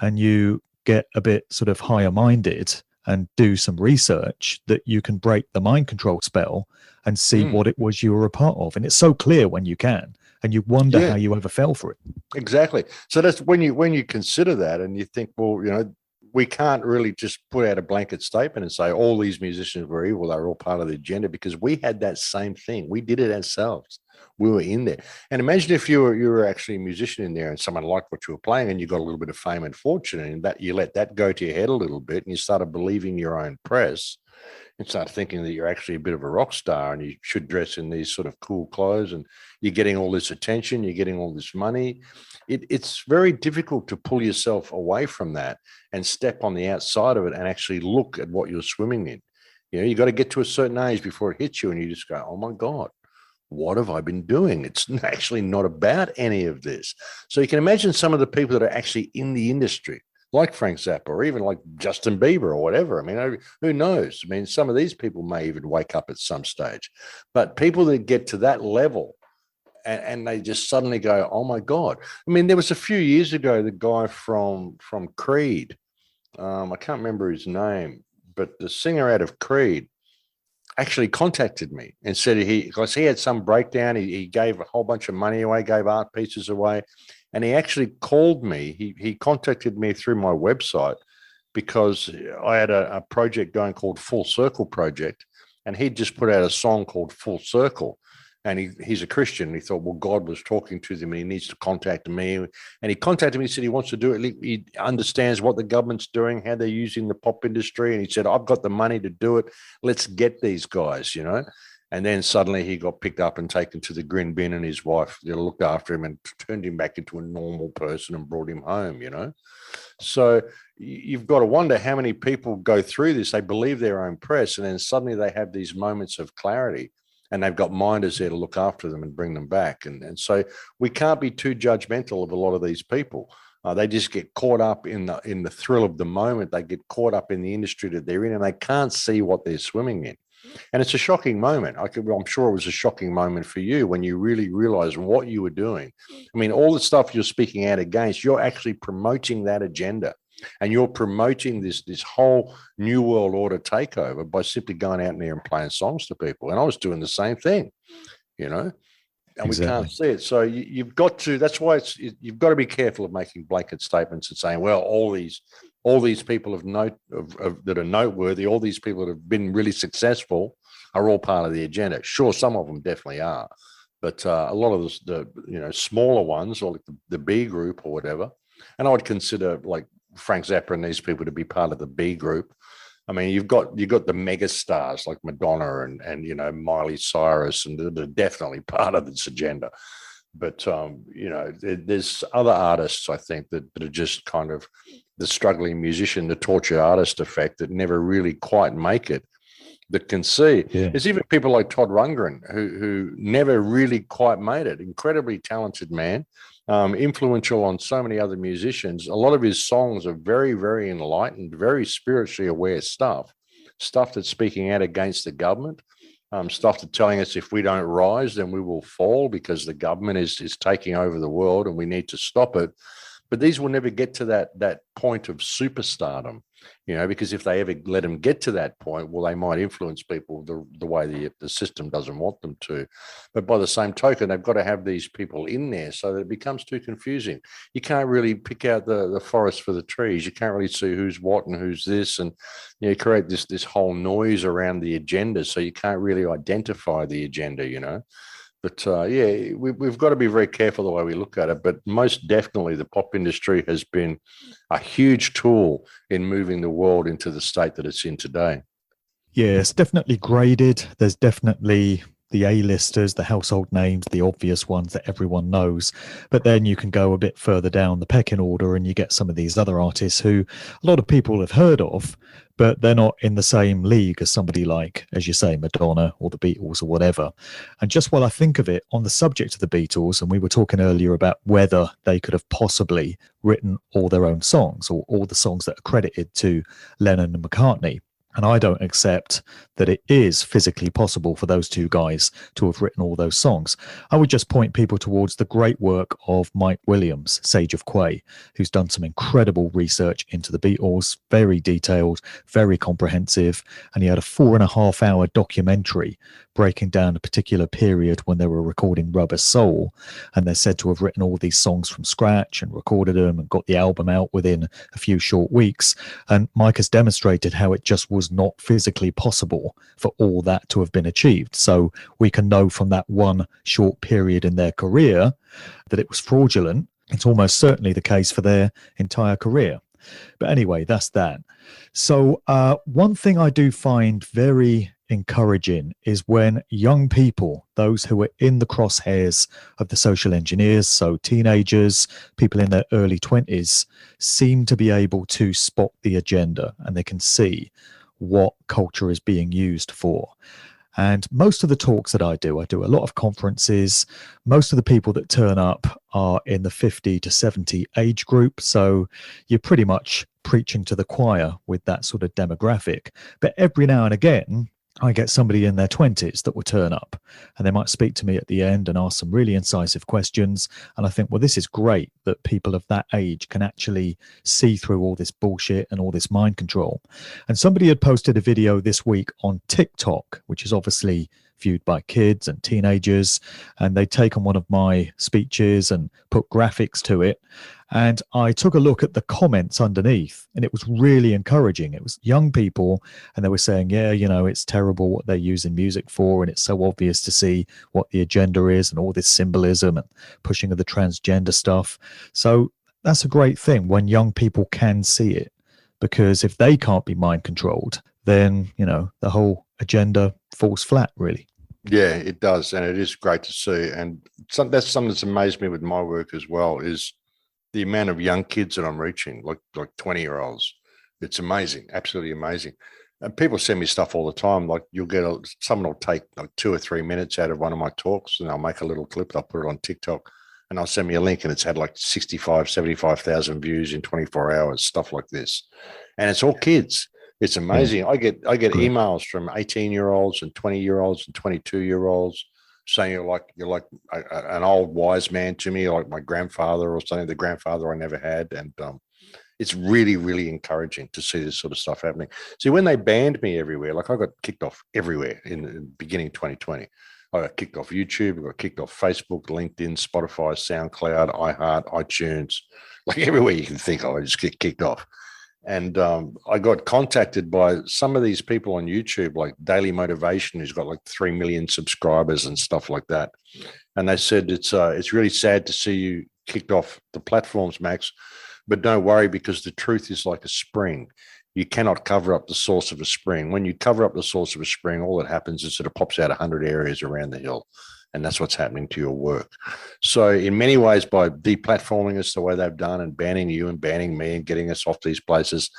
and you get a bit sort of higher minded and do some research that you can break the mind control spell and see what it was you were a part of. And it's so clear when you can, and you wonder how you ever fell for it. Exactly. So that's when you consider that and you think, well, you know, we can't really just put out a blanket statement and say all these musicians were evil. They're all part of the agenda, because we had that same thing. We did it ourselves. We were in there. And imagine if you were actually a musician in there and someone liked what you were playing and you got a little bit of fame and fortune, and that you let that go to your head a little bit and you started believing your own press and start thinking that you're actually a bit of a rock star and you should dress in these sort of cool clothes and you're getting all this attention, you're getting all this money. It's very difficult to pull yourself away from that and step on the outside of it and actually look at what you're swimming in. You know, you got to get to a certain age before it hits you and you just go, oh my God, what have I been doing? It's actually not about any of this. So you can imagine some of the people that are actually in the industry, like Frank Zappa or even like Justin Bieber or whatever. I mean, who knows? I mean, some of these people may even wake up at some stage. But people that get to that level and they just suddenly go, oh my God. I mean, there was a few years ago, the guy from Creed, I can't remember his name, but the singer out of Creed actually contacted me and said because he had some breakdown. He gave a whole bunch of money away, gave art pieces away. And he actually called me. He contacted me through my website because I had a project going called Full Circle Project. And he'd just put out a song called Full Circle. And he's a Christian. He thought, well, God was talking to them and he needs to contact me. And he contacted me and said he wants to do it. He understands what the government's doing, how they're using the pop industry. And he said, I've got the money to do it. Let's get these guys, you know. And then suddenly he got picked up and taken to the green bin, and his wife looked after him and turned him back into a normal person and brought him home, you know. So you've got to wonder how many people go through this. They believe their own press, and then suddenly they have these moments of clarity. And they've got minders there to look after them and bring them back. And so we can't be too judgmental of a lot of these people. They just get caught up in the thrill of the moment. They get caught up in the industry that they're in, and they can't see what they're swimming in. And it's a shocking moment. I'm sure it was a shocking moment for you when you really realized what you were doing. I mean, all the stuff you're speaking out against, you're actually promoting that agenda. And you're promoting this whole new world order takeover by simply going out there and playing songs to people. And I was doing the same thing, you know, and we can't see it. So you've got to. That's why you've got to be careful of making blanket statements and saying, well, all these people that are noteworthy, all these people that have been really successful are all part of the agenda. Sure, some of them definitely are. But a lot of the smaller ones, or like the B group or whatever, and I would consider like Frank Zappa and these people to be part of the B group. I mean, you've got the mega stars like Madonna and Miley Cyrus, and they're definitely part of this agenda. But there's other artists, I think, that are just kind of the struggling musician, the torture artist effect, that never really quite make it, that can see. Yeah. There's even people like Todd Rundgren who never really quite made it. Incredibly talented man, influential on so many other musicians. A lot of his songs are very, very enlightened, very spiritually aware stuff that's speaking out against the government, stuff that's telling us if we don't rise, then we will fall because the government is taking over the world and we need to stop it. But these will never get to that point of superstardom, because if they ever let them get to that point, well, they might influence people the way the system doesn't want them to. But by the same token, they've got to have these people in there so that it becomes too confusing. You can't really pick out the forest for the trees. You can't really see who's what and who's this, and create this whole noise around the agenda. So you can't really identify the agenda, But we've got to be very careful the way we look at it. But most definitely, the pop industry has been a huge tool in moving the world into the state that it's in today. Yeah, it's definitely graded. There's definitely the A-listers, the household names, the obvious ones that everyone knows. But then you can go a bit further down the pecking order and you get some of these other artists who a lot of people have heard of, but they're not in the same league as somebody like, as you say, Madonna or the Beatles or whatever. And just while I think of it, on the subject of the Beatles, and we were talking earlier about whether they could have possibly written all their own songs or all the songs that are credited to Lennon and McCartney. And I don't accept that it is physically possible for those two guys to have written all those songs. I would just point people towards the great work of Mike Williams, Sage of Quay, who's done some incredible research into the Beatles, very detailed, very comprehensive. And he had a 4.5-hour documentary breaking down a particular period when they were recording Rubber Soul. And they're said to have written all these songs from scratch and recorded them and got the album out within a few short weeks. And Mike has demonstrated how it just was not physically possible for all that to have been achieved. So we can know from that one short period in their career that it was fraudulent. It's almost certainly the case for their entire career. But anyway, that's that. So one thing I do find very encouraging is when young people, those who are in the crosshairs of the social engineers, so teenagers, people in their early 20s, seem to be able to spot the agenda and they can see what culture is being used for. And most of the talks that I do a lot of conferences. Most of the people that turn up are in the 50 to 70 age group. So you're pretty much preaching to the choir with that sort of demographic. But every now and again, I get somebody in their 20s that will turn up and they might speak to me at the end and ask some really incisive questions. And I think, well, this is great that people of that age can actually see through all this bullshit and all this mind control. And somebody had posted a video this week on TikTok, which is obviously viewed by kids and teenagers. And they'd taken one of my speeches and put graphics to it. And I took a look at the comments underneath, and it was really encouraging. It was young people, and they were saying, yeah, it's terrible what they're using music for, and it's so obvious to see what the agenda is and all this symbolism and pushing of the transgender stuff. So that's a great thing when young people can see it, because if they can't be mind controlled, then, the whole agenda falls flat, really. Yeah, it does. And it is great to see. And that's something that's amazed me with my work as well, is the amount of young kids that I'm reaching, like 20-year-olds. It's amazing, absolutely amazing. And people send me stuff all the time. Like you'll get someone will take like 2 or 3 minutes out of one of my talks, and I'll make a little clip. I'll put it on TikTok, and I'll send me a link, and it's had like 75,000 views in 24 hours, stuff like this. And it's all kids. It's amazing. Yeah. I get emails from 18-year-olds and 20-year-olds and 22-year-olds saying you're like an old wise man to me, like my grandfather or something, the grandfather I never had. And it's really, really encouraging to see this sort of stuff happening. See, when they banned me everywhere, like I got kicked off everywhere in the beginning of 2020. I got kicked off YouTube, I got kicked off Facebook, LinkedIn, Spotify, SoundCloud, iHeart, iTunes, like everywhere you can think of, I just get kicked off. And I got contacted by some of these people on YouTube, like Daily Motivation, who's got like 3 million subscribers and stuff like that. And they said, it's really sad to see you kicked off the platforms, Max, but don't worry, because the truth is like a spring. You cannot cover up the source of a spring. When you cover up the source of a spring, all that happens is that it pops out 100 areas around the hill. And that's what's happening to your work. So in many ways, by deplatforming us the way they've done and banning you and banning me and getting us off these places,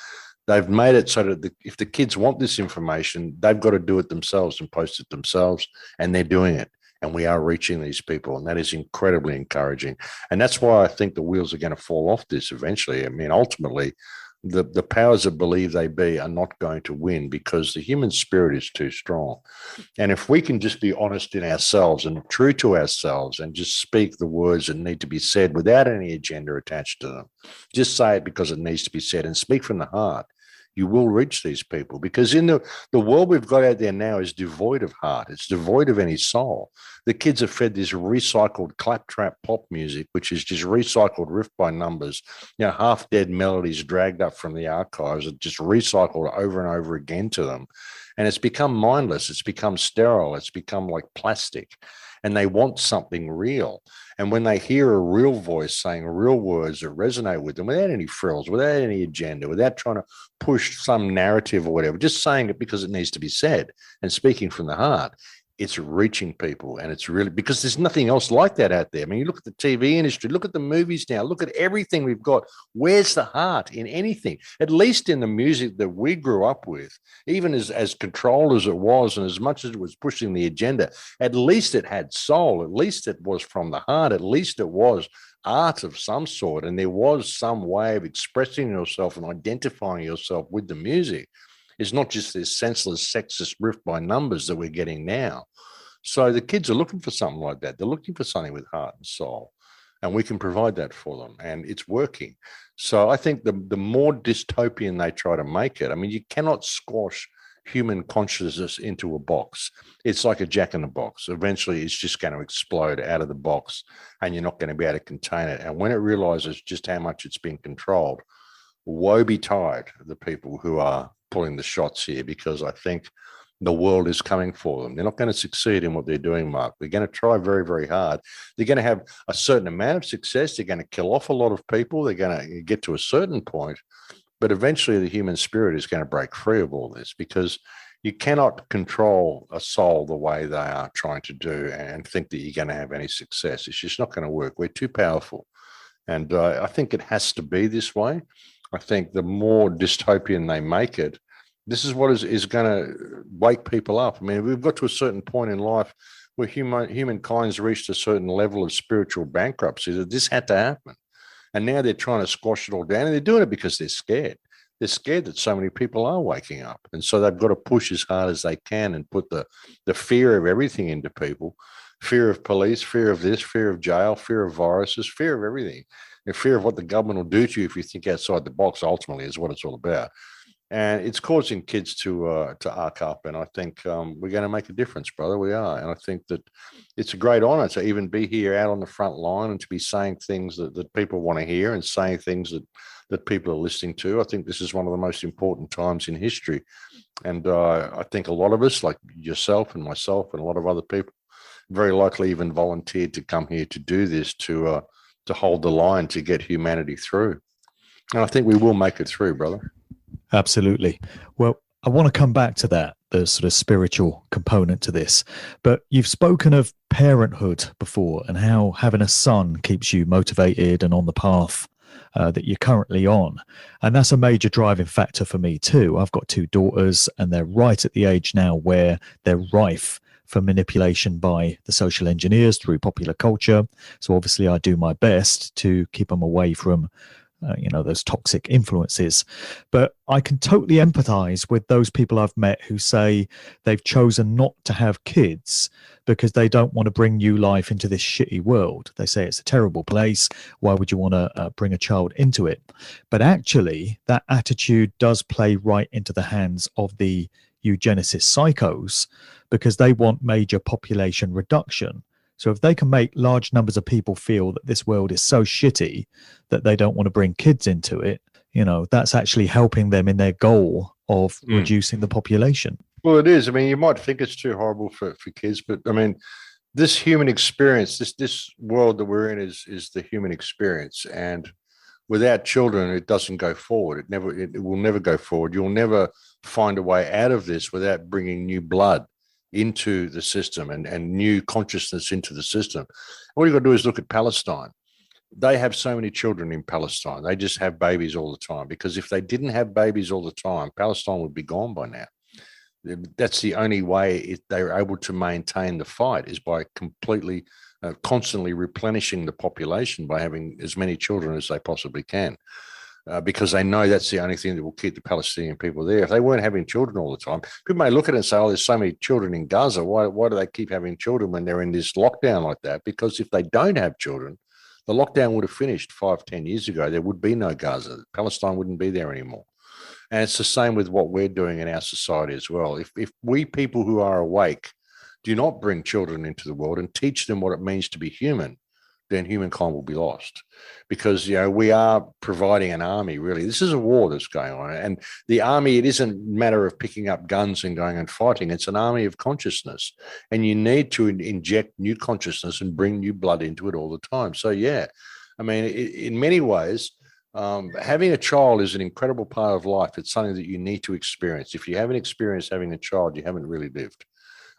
they've made it so that if the kids want this information, they've got to do it themselves and post it themselves, and they're doing it. And we are reaching these people, and that is incredibly encouraging. And that's why I think the wheels are going to fall off this eventually. I mean, ultimately, the powers that believe they be are not going to win, because the human spirit is too strong. And if we can just be honest in ourselves and true to ourselves and just speak the words that need to be said without any agenda attached to them, just say it because it needs to be said and speak from the heart, you will reach these people. Because in the world we've got out there now is devoid of heart. It's devoid of any soul. The kids are fed this recycled claptrap pop music, which is just recycled riff by numbers, half dead melodies dragged up from the archives are just recycled over and over again to them. And it's become mindless. It's become sterile. It's become like plastic. And they want something real. And when they hear a real voice saying real words that resonate with them without any frills, without any agenda, without trying to push some narrative or whatever, just saying it because it needs to be said and speaking from the heart, it's reaching people. And it's really, because there's nothing else like that out there. I mean, you look at the TV industry, look at the movies now, look at everything we've got. Where's the heart in anything? At least in the music that we grew up with, even as controlled as it was and as much as it was pushing the agenda, at least it had soul. At least it was from the heart. At least it was art of some sort. And there was some way of expressing yourself and identifying yourself with the music. It's not just this senseless, sexist riff by numbers that we're getting now. So the kids are looking for something like that. They're looking for something with heart and soul, and we can provide that for them, and it's working. So I think the more dystopian they try to make it, I mean, you cannot squash human consciousness into a box. It's like a jack-in-the-box. Eventually, it's just going to explode out of the box, and you're not going to be able to contain it. And when it realizes just how much it's been controlled, woe betide the people who are pulling the shots here, because I think the world is coming for them. They're not going to succeed in what they're doing, Mark. They're going to try very, very hard. They're going to have a certain amount of success. They're going to kill off a lot of people. They're going to get to a certain point, but eventually the human spirit is going to break free of all this, because you cannot control a soul the way they are trying to do and think that you're going to have any success. It's just not going to work. We're too powerful. And I think it has to be this way. I think the more dystopian they make it, this is what is going to wake people up. I mean, we've got to a certain point in life where humankind's reached a certain level of spiritual bankruptcy that this had to happen. And now they're trying to squash it all down, and they're doing it because they're scared. They're scared that so many people are waking up. And so they've got to push as hard as they can and put the fear of everything into people. Fear of police, fear of this, fear of jail, fear of viruses, fear of everything. The fear of what the government will do to you if you think outside the box, ultimately, is what it's all about. And it's causing kids to arc up. And I think we're going to make a difference, brother. We are. And I think that it's a great honor to even be here out on the front line and to be saying things that people want to hear and saying things that people are listening to. I think this is one of the most important times in history. And I think a lot of us, like yourself and myself and a lot of other people, very likely even volunteered to come here to do this, to hold the line, to get humanity through. And I think we will make it through, brother. Absolutely. Well, I want to come back to that, the sort of spiritual component to this. But you've spoken of parenthood before and how having a son keeps you motivated and on the path that you're currently on. And that's a major driving factor for me too. I've got 2 daughters, and they're right at the age now where they're rife for manipulation by the social engineers through popular culture. So obviously I do my best to keep them away from those toxic influences. But I can totally empathize with those people I've met who say they've chosen not to have kids because they don't want to bring new life into this shitty world. They say it's a terrible place. Why would you want to bring a child into it? But actually, that attitude does play right into the hands of the eugenicist psychos, because they want major population reduction. So if they can make large numbers of people feel that this world is so shitty that they don't want to bring kids into it, that's actually helping them in their goal of Mm. reducing the population. Well, it is. I mean, you might think it's too horrible for kids, but I mean, this human experience, this world that we're in is the human experience. And without children, it doesn't go forward. It will never go forward. You'll never find a way out of this without bringing new blood into the system and new consciousness into the system. All you've got to do is look at Palestine. They have so many children in Palestine. They just have babies all the time, because if they didn't have babies all the time, Palestine would be gone by now. That's the only way they're able to maintain the fight, is by completely, constantly replenishing the population by having as many children as they possibly can, because they know that's the only thing that will keep the Palestinian people there. If they weren't having children all the time, people may look at it and say, oh, there's so many children in Gaza. Why do they keep having children when they're in this lockdown like that? Because if they don't have children, the lockdown would have finished 5-10 years ago. There would be no Gaza. Palestine wouldn't be there anymore. And it's the same with what we're doing in our society as well. If we people who are awake do not bring children into the world and teach them what it means to be human, then humankind will be lost. Because, we are providing an army, really. This is a war that's going on. And the army, it isn't a matter of picking up guns and going and fighting. It's an army of consciousness. And you need to inject new consciousness and bring new blood into it all the time. So, yeah, I mean, in many ways, having a child is an incredible part of life. It's something that you need to experience. If you haven't experienced having a child, you haven't really lived.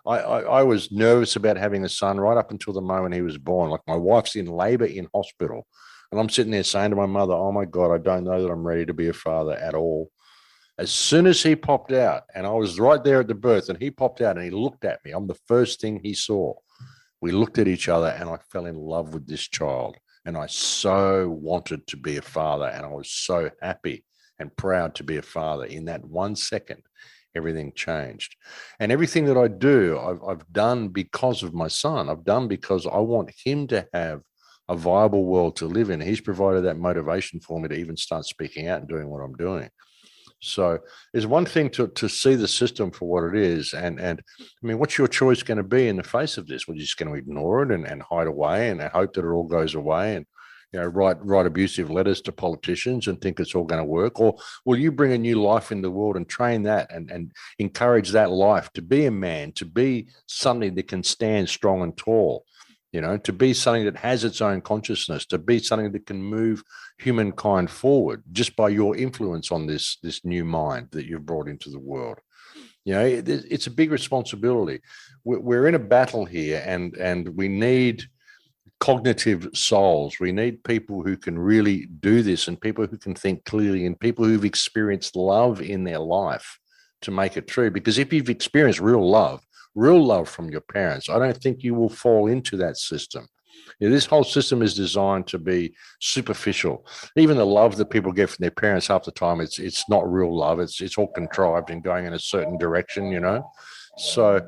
I was nervous about having a son right up until the moment he was born. Like, my wife's in labor in hospital, and I'm sitting there saying to my mother, oh my God, I don't know that I'm ready to be a father at all. As soon as he popped out, and I was right there at the birth, and he popped out and he looked at me, I'm the first thing he saw. We looked at each other, and I fell in love with this child. And I so wanted to be a father, and I was so happy and proud to be a father. In that 1 second, everything changed. And everything that I do, I've done because of my son. I've done because I want him to have a viable world to live in. He's provided that motivation for me to even start speaking out and doing what I'm doing. So it's one thing to see the system for what it is. And I mean, what's your choice going to be in the face of this? We're just going to ignore it and hide away and hope that it all goes away and, write abusive letters to politicians and think it's all going to work? Or will you bring a new life in the world and train that and encourage that life to be a man, to be something that can stand strong and tall? To be something that has its own consciousness, to be something that can move humankind forward just by your influence on this new mind that you've brought into the world. It's a big responsibility. We're in a battle here, and we need cognitive souls. We need people who can really do this, and people who can think clearly, and people who've experienced love in their life to make it true. Because if you've experienced real love from your parents, I don't think you will fall into that system. This whole system is designed to be superficial. Even the love that people get from their parents, half the time, it's not real love. It's all contrived and going in a certain direction, So,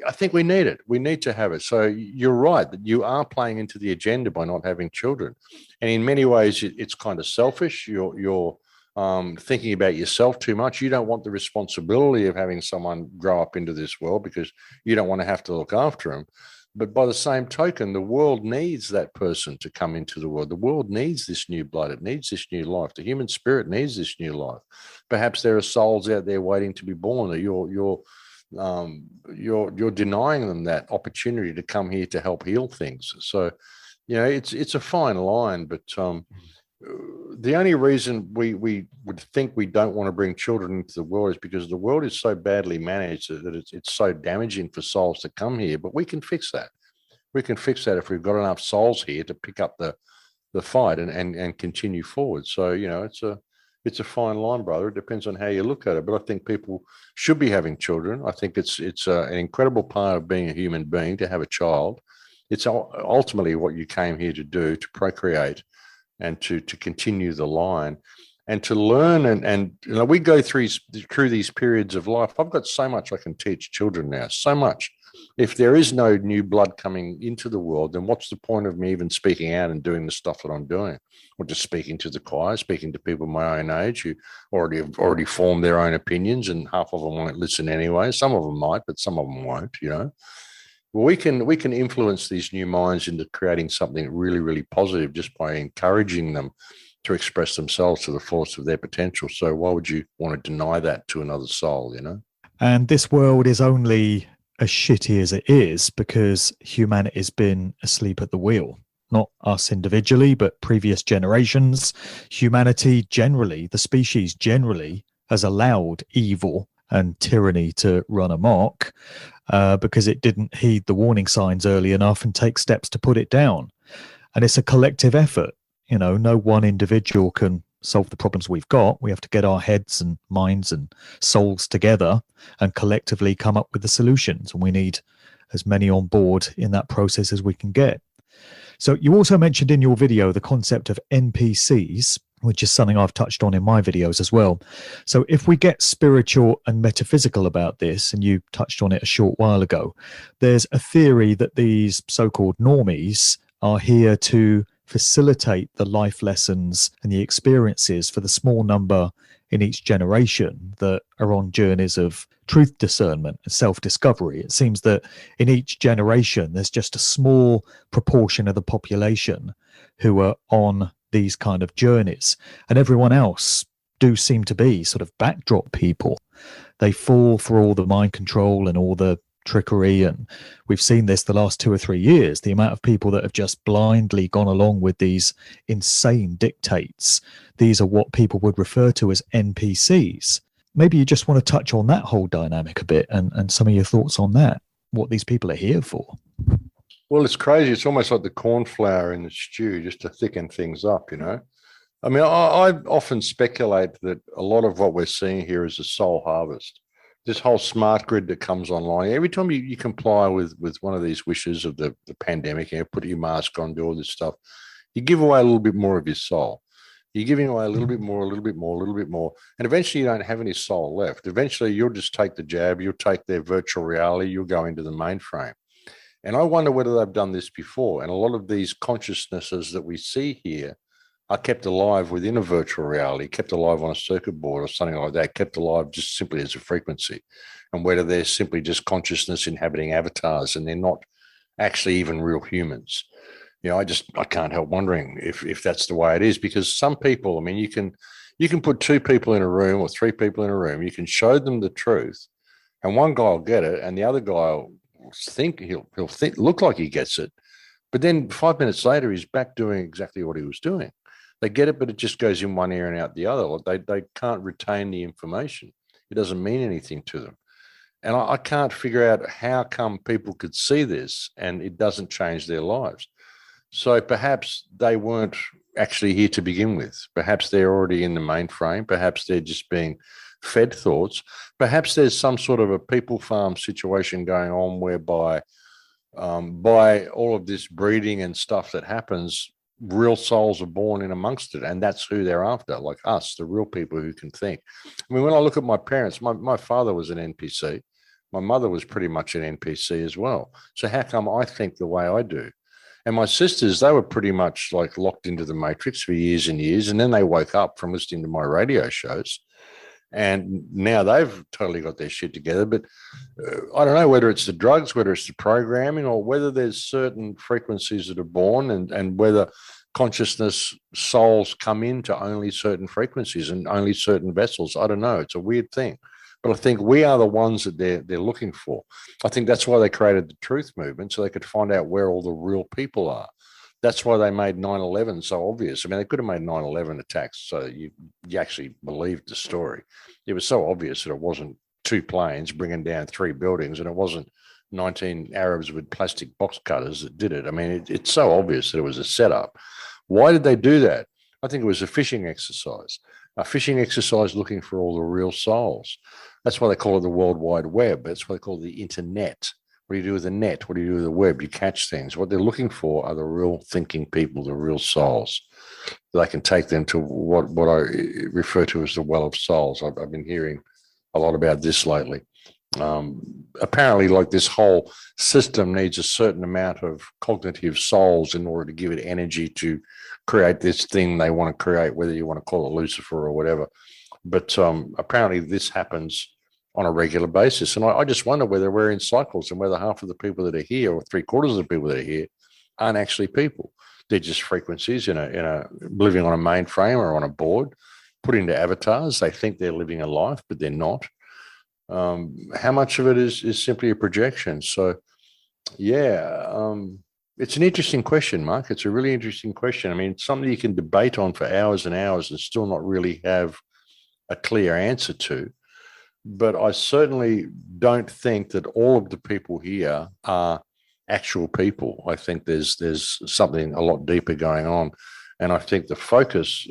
I think we need it. We need to have it. So you're right that you are playing into the agenda by not having children. And in many ways, it's kind of selfish. You're thinking about yourself too much. You don't want the responsibility of having someone grow up into this world because you don't want to have to look after them. But by the same token, the world needs that person to come into the world. The world needs this new blood. It needs this new life. The human spirit needs this new life. Perhaps there are souls out there waiting to be born that you're denying them that opportunity to come here to help heal things. So, it's a fine line, but the only reason we would think we don't want to bring children into the world is because the world is so badly managed that it's so damaging for souls to come here. But we can fix that. We can fix that if we've got enough souls here to pick up the fight and continue forward. So, it's a fine line, brother. It depends on how you look at it. But I think people should be having children. I think it's an incredible part of being a human being to have a child. It's ultimately what you came here to do, to procreate and to continue the line and to learn. And we go through these periods of life. I've got so much I can teach children now, so much. If there is no new blood coming into the world, then what's the point of me even speaking out and doing the stuff that I'm doing? Or just speaking to the choir, speaking to people my own age who already formed their own opinions, and half of them won't listen anyway. Some of them might, but some of them won't, Well, we can influence these new minds into creating something really, really positive just by encouraging them to express themselves to the fullest of their potential. So why would you want to deny that to another soul, you know? And this world is only as shitty as it is because humanity's been asleep at the wheel. Not us individually, but previous generations. Humanity generally, the species generally, has allowed evil and tyranny to run amok because it didn't heed the warning signs early enough and take steps to put it down. And it's a collective effort. You know, no one individual can solve the problems we've got. We have to get our heads and minds and souls together and collectively come up with the solutions. And we need as many on board in that process as we can get. So you also mentioned in your video the concept of NPCs, which is something I've touched on in my videos as well. So if we get spiritual and metaphysical about this, and you touched on it a short while ago, there's a theory that these so-called normies are here to facilitate the life lessons and the experiences for the small number in each generation that are on journeys of truth discernment and self-discovery. It seems that in each generation, there's just a small proportion of the population who are on these kind of journeys, and everyone else do seem to be sort of backdrop people. They fall for all the mind control and all the trickery, and we've seen this the last 2 or 3 years, the amount of people that have just blindly gone along with these insane dictates. These are what people would refer to as NPCs. Maybe you just want to touch on that whole dynamic a bit and some of your thoughts on that, what these people are here for. Well, it's crazy. It's almost like the corn flour in the stew, just to thicken things up, you know. I mean, I often speculate that a lot of what we're seeing here is a soul harvest. This whole smart grid that comes online, every time you comply with one of these wishes of the pandemic, you know, put your mask on, do all this stuff, you give away a little bit more of your soul. You're giving away a little bit more, a little bit more, a little bit more. And eventually you don't have any soul left. Eventually you'll just take the jab, you'll take their virtual reality, you'll go into the mainframe. And I wonder whether they've done this before. And a lot of these consciousnesses that we see here are kept alive within a virtual reality, kept alive on a circuit board or something like that, kept alive just simply as a frequency. And whether they're simply just consciousness inhabiting avatars and they're not actually even real humans. You know, I can't help wondering if that's the way it is, because some people, I mean, you can put 2 people in a room or 3 people in a room, you can show them the truth, and one guy will get it and the other guy will think he'll look like he gets it, but then 5 minutes later he's back doing exactly what he was doing. They get it, but it just goes in one ear and out the other. They can't retain the information. It doesn't mean anything to them. And I can't figure out how come people could see this and it doesn't change their lives. So perhaps they weren't actually here to begin with. Perhaps they're already in the mainframe. Perhaps they're just being fed thoughts. Perhaps there's some sort of a people farm situation going on whereby by all of this breeding and stuff that happens, real souls are born in amongst it, and that's who they're after, like us, the real people who can think. I mean, when I look at my parents, my father was an NPC. My mother was pretty much an NPC as well. So how come I think the way I do? And my sisters, they were pretty much like locked into the matrix for years and years, and then they woke up from listening to my radio shows. And now they've totally got their shit together. But I don't know whether it's the drugs, whether it's the programming, or whether there's certain frequencies that are born and whether consciousness souls come into only certain frequencies and only certain vessels. I don't know. It's a weird thing. But I think we are the ones that they're looking for. I think that's why they created the truth movement, so they could find out where all the real people are. That's why they made 9/11 so obvious. I mean, they could have made 9/11 attacks so you actually believed the story. It was so obvious that it wasn't 2 planes bringing down 3 buildings, and it wasn't 19 Arabs with plastic box cutters that did it. I mean, it's so obvious that it was a setup. Why did they do that? I think it was a fishing exercise looking for all the real souls. That's why they call it the World Wide Web. That's why they call it the internet. What do you do with the net? What do you do with the web? You catch things. What they're looking for are the real thinking people, the real souls. They can take them to what I refer to as the well of souls. I've been hearing a lot about this lately. Apparently, like, this whole system needs a certain amount of cognitive souls in order to give it energy to create this thing they want to create, whether you want to call it Lucifer or whatever. But apparently this happens on a regular basis. And I just wonder whether we're in cycles and whether half of the people that are here or 3/4 of the people that are here aren't actually people. They're just frequencies in a living on a mainframe or on a board, put into avatars. They think they're living a life, but they're not. How much of it is simply a projection? So, yeah, it's an interesting question, Mark. It's a really interesting question. I mean, it's something you can debate on for hours and hours and still not really have a clear answer to. But I certainly don't think that all of the people here are actual people. I think there's something a lot deeper going on. And I think the focus,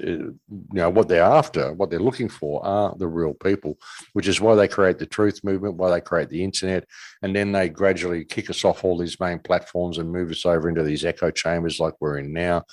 what they're after, what they're looking for are the real people, which is why they create the truth movement, why they create the internet. And then they gradually kick us off all these main platforms and move us over into these echo chambers like we're in now,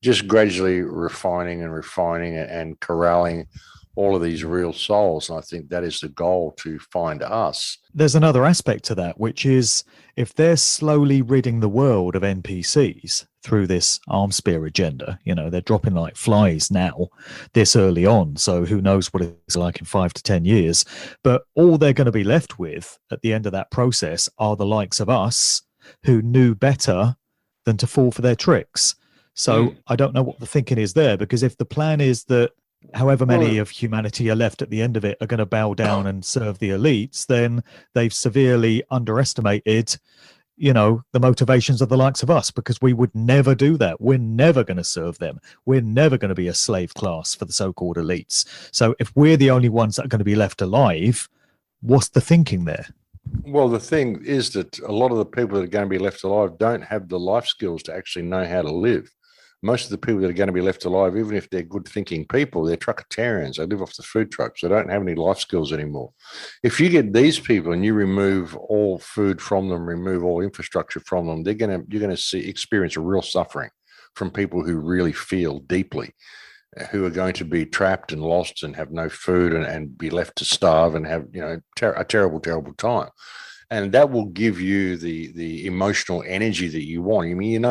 just gradually refining and corralling all of these real souls. And I think that is the goal, to find us. There's another aspect to that, which is if they're slowly ridding the world of NPCs through this arms spear agenda, they're dropping like flies now this early on. So who knows what it's like in 5 to 10 years. But all they're going to be left with at the end of that process are the likes of us who knew better than to fall for their tricks. So I don't know what the thinking is there, because if the plan is that however many of humanity are left at the end of it are going to bow down and serve the elites, then they've severely underestimated, the motivations of the likes of us, because we would never do that. We're never going to serve them. We're never going to be a slave class for the so-called elites. So if we're the only ones that are going to be left alive, what's the thinking there? Well, the thing is that a lot of the people that are going to be left alive don't have the life skills to actually know how to live. Most of the people that are going to be left alive, even if they're good thinking people, they're truckatarians. They live off the food trucks. They don't have any life skills anymore. If you get these people and you remove all food from them, remove all infrastructure from them, you're going to experience a real suffering from people who really feel deeply, who are going to be trapped and lost and have no food and be left to starve and have a terrible, terrible time. And that will give you the emotional energy that you want. I mean,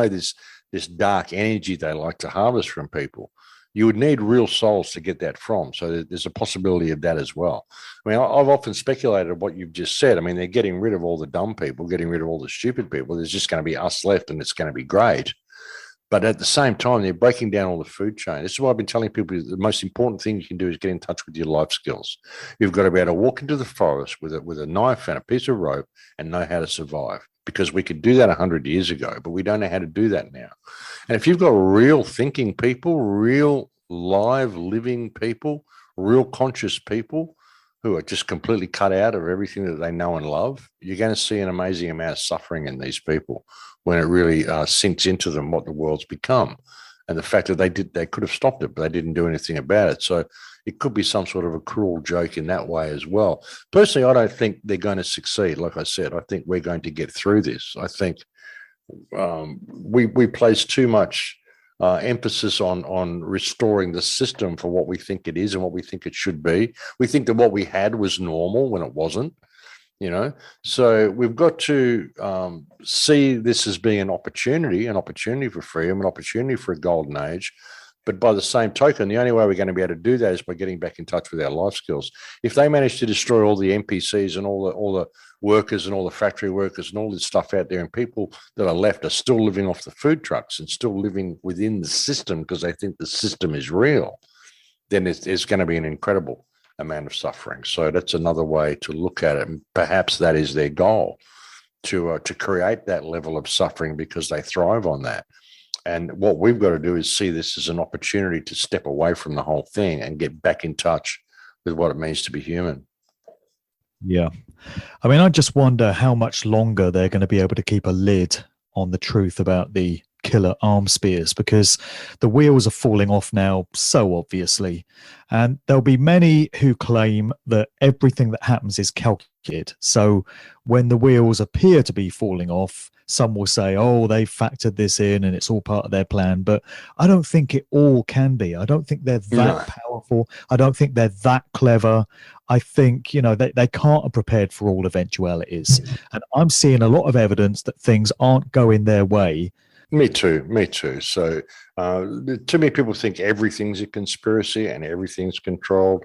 this dark energy they like to harvest from people. You would need real souls to get that from. So there's a possibility of that as well. I mean, I've often speculated what you've just said. I mean, they're getting rid of all the dumb people, getting rid of all the stupid people. There's just going to be us left, and it's going to be great. But at the same time, they're breaking down all the food chain. This is why I've been telling people the most important thing you can do is get in touch with your life skills. You've got to be able to walk into the forest with a knife and a piece of rope and know how to survive, because we could do that 100 years ago, but we don't know how to do that now. And if you've got real thinking people, real live living people, real conscious people who are just completely cut out of everything that they know and love, you're going to see an amazing amount of suffering in these people when it really sinks into them what the world's become. And the fact that they could have stopped it, but they didn't do anything about it. So it could be some sort of a cruel joke in that way as well. Personally, I don't think they're going to succeed. Like I said, I think we're going to get through this. I think we place too much emphasis on restoring the system for what we think it is and what we think it should be. We think that what we had was normal when it wasn't. So we've got to see this as being an opportunity for freedom, an opportunity for a golden age. But by the same token, the only way we're going to be able to do that is by getting back in touch with our life skills. If they manage to destroy all the NPCs and all the workers and all the factory workers and all this stuff out there, and people that are left are still living off the food trucks and still living within the system because they think the system is real, then it's going to be an incredible amount of suffering. So that's another way to look at it. And perhaps that is their goal, to create that level of suffering because they thrive on that. And what we've got to do is see this as an opportunity to step away from the whole thing and get back in touch with what it means to be human. Yeah. I mean, I just wonder how much longer they're going to be able to keep a lid on the truth about the killer arm spears, because the wheels are falling off now so obviously. And there'll be many who claim that everything that happens is calculated. So when the wheels appear to be falling off, some will say, oh, they factored this in and it's all part of their plan. But I don't think it all can be. I don't think they're that powerful. I don't think they're that clever. I think, they can't have prepared for all eventualities. And I'm seeing a lot of evidence that things aren't going their way. Me too. So too many people think everything's a conspiracy and everything's controlled.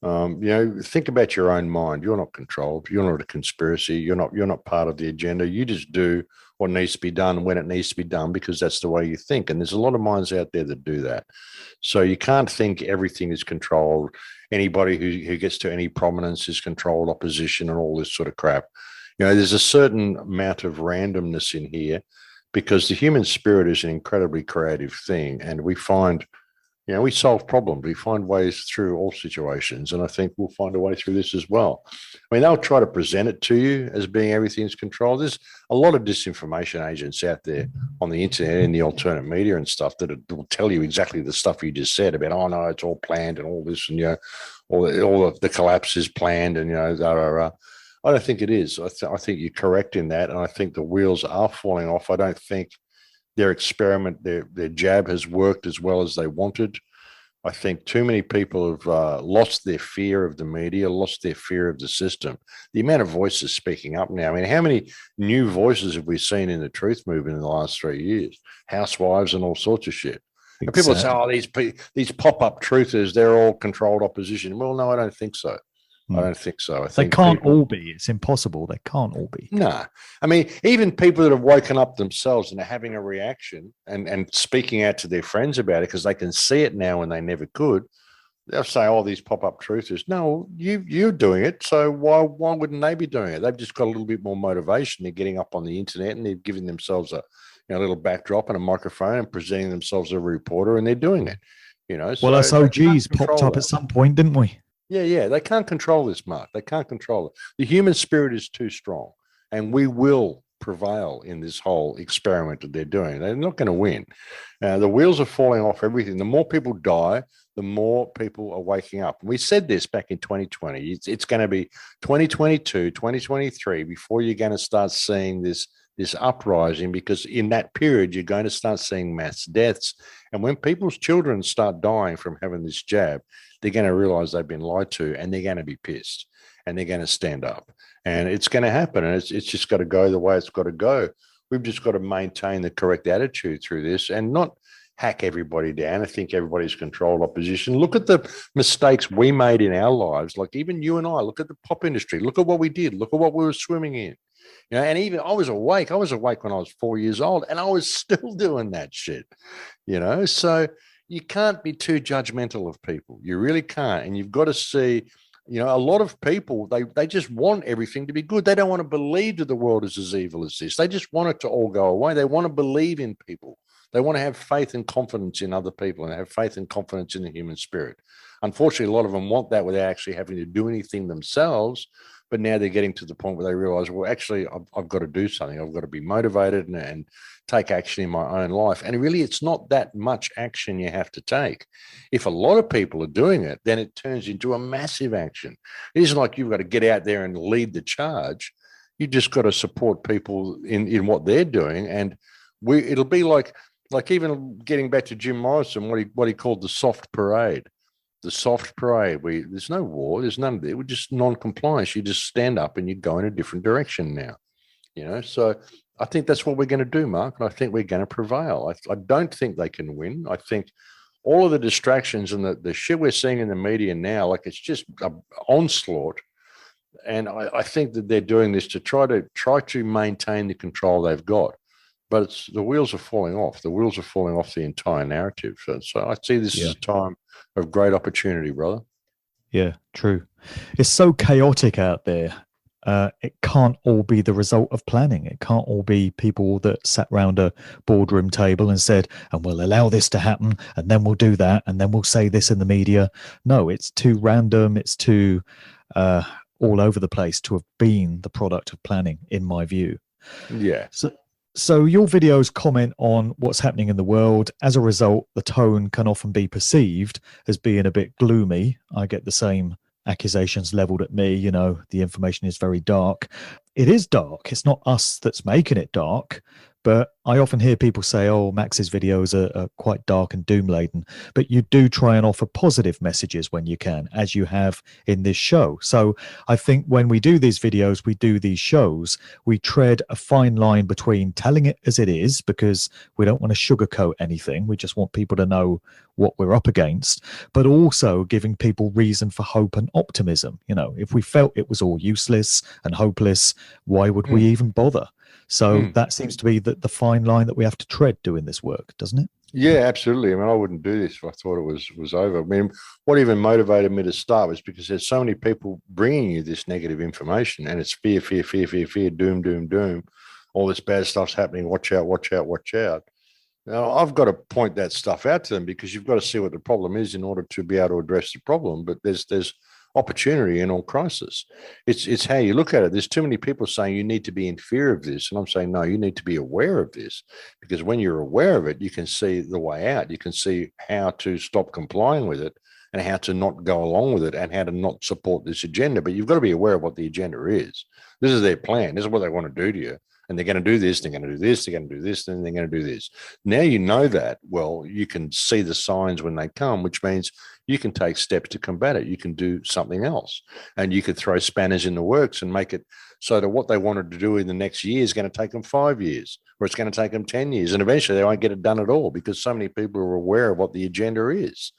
Think about your own mind. You're not controlled. You're not a conspiracy. You're not part of the agenda. You just do what needs to be done when it needs to be done because that's the way you think. And there's a lot of minds out there that do that. So you can't think everything is controlled. Anybody who gets to any prominence is controlled opposition and all this sort of crap. There's a certain amount of randomness in here because the human spirit is an incredibly creative thing. And we find, we solve problems. We find ways through all situations. And I think we'll find a way through this as well. I mean, they'll try to present it to you as being everything's controlled. There's a lot of disinformation agents out there on the internet and the alternate media and stuff that will tell you exactly the stuff you just said about, oh, no, it's all planned and all this and, all of the collapse is planned and, I don't think it is. I think you're correct in that. And I think the wheels are falling off. I don't think their experiment, their jab has worked as well as they wanted. I think too many people have lost their fear of the media, lost their fear of the system. The amount of voices speaking up now. I mean, how many new voices have we seen in the truth movement in the last 3 years? Housewives and all sorts of shit. And people say, oh, these pop-up truthers, they're all controlled opposition. Well, no, I don't think so. I don't think so. I think they can't all be. It's impossible. They can't all be. No. I mean, even people that have woken up themselves and are having a reaction and speaking out to their friends about it because they can see it now when they never could, they'll say, oh, these pop-up truthers. No, you're doing it, so why wouldn't they be doing it? They've just got a little bit more motivation. They're getting up on the internet and they're giving themselves a little backdrop and a microphone and presenting themselves as a reporter, and they're doing it. Well, us OGs popped up at some point, didn't we? Yeah. They can't control this, Mark. They can't control it. The human spirit is too strong, and we will prevail in this whole experiment that they're doing. They're not going to win. The wheels are falling off everything. The more people die, the more people are waking up. We said this back in 2020. It's going to be 2022, 2023 before you're going to start seeing this uprising, because in that period, you're going to start seeing mass deaths. And when people's children start dying from having this jab, they're going to realize they've been lied to, and they're going to be pissed, and they're going to stand up, and it's going to happen. And it's just got to go the way it's got to go. We've just got to maintain the correct attitude through this and not hack everybody down. I think everybody's controlled opposition. Look at the mistakes we made in our lives. Like even you and I, look at the pop industry. Look at what we did. Look at what we were swimming in. And even I was awake. I was awake when I was 4 years old, and I was still doing that shit, So you can't be too judgmental of people. You really can't. And you've got to see, a lot of people, they just want everything to be good. They don't want to believe that the world is as evil as this. They just want it to all go away. They want to believe in people. They want to have faith and confidence in other people and have faith and confidence in the human spirit. Unfortunately, a lot of them want that without actually having to do anything themselves. But now they're getting to the point where they realize, well, actually, I've got to do something. I've got to be motivated and take action in my own life. And really, it's not that much action you have to take. If a lot of people are doing it, then it turns into a massive action. It isn't like you've got to get out there and lead the charge. You've just got to support people in what they're doing. And it'll be like even getting back to Jim Morrison, what he called the soft parade. The soft parade, there's no war, there's none of it. We're just non-compliance. You just stand up and you go in a different direction now, So I think that's what we're going to do, Mark, and I think we're going to prevail. I don't think they can win. I think all of the distractions and the shit we're seeing in the media now, like it's just an onslaught. And I think that they're doing this to try to maintain the control they've got. But the wheels are falling off. The wheels are falling off the entire narrative. So I see this as a time of great opportunity, brother. Yeah, true. It's so chaotic out there. It can't all be the result of planning. It can't all be people that sat round a boardroom table and said, and we'll allow this to happen, and then we'll do that, and then we'll say this in the media. No, it's too random. It's too all over the place to have been the product of planning, in my view. Yeah. So your videos comment on what's happening in the world. As a result, the tone can often be perceived as being a bit gloomy. I get the same accusations leveled at me. The information is very dark. It is dark. It's not us that's making it dark, But I often hear people say, oh, Max's videos are quite dark and doom laden. But you do try and offer positive messages when you can, as you have in this show. So I think when we do these videos, we do these shows, we tread a fine line between telling it as it is, because we don't want to sugarcoat anything. We just want people to know what we're up against, but also giving people reason for hope and optimism. You know, if we felt it was all useless and hopeless, why would we even bother? So that seems to be the fine line that we have to tread doing this work, doesn't it? Yeah, absolutely. I mean, I wouldn't do this if I thought it was over. I mean, what even motivated me to start was because there's so many people bringing you this negative information, and it's fear, fear, fear, fear, fear, doom, doom, doom. All this bad stuff's happening. Watch out, watch out, watch out. Now, I've got to point that stuff out to them, because you've got to see what the problem is in order to be able to address the problem. But there's opportunity in all crisis. It's how you look at it. There's too many people saying you need to be in fear of this, and I'm saying no, you need to be aware of this, because when you're aware of it, you can see the way out. You can see how to stop complying with it, and how to not go along with it, and how to not support this agenda. But you've got to be aware of what the agenda is. This is their plan. This is what they want to do to you. And they're going to do this, they're going to do this, they're going to do this, and they're going to do this. Now you know that, well, you can see the signs when they come, which means you can take steps to combat it. You can do something else, and you could throw spanners in the works and make it so that what they wanted to do in the next year is going to take them 5 years, or it's going to take them 10 years. And eventually they won't get it done at all, because so many people are aware of what the agenda is.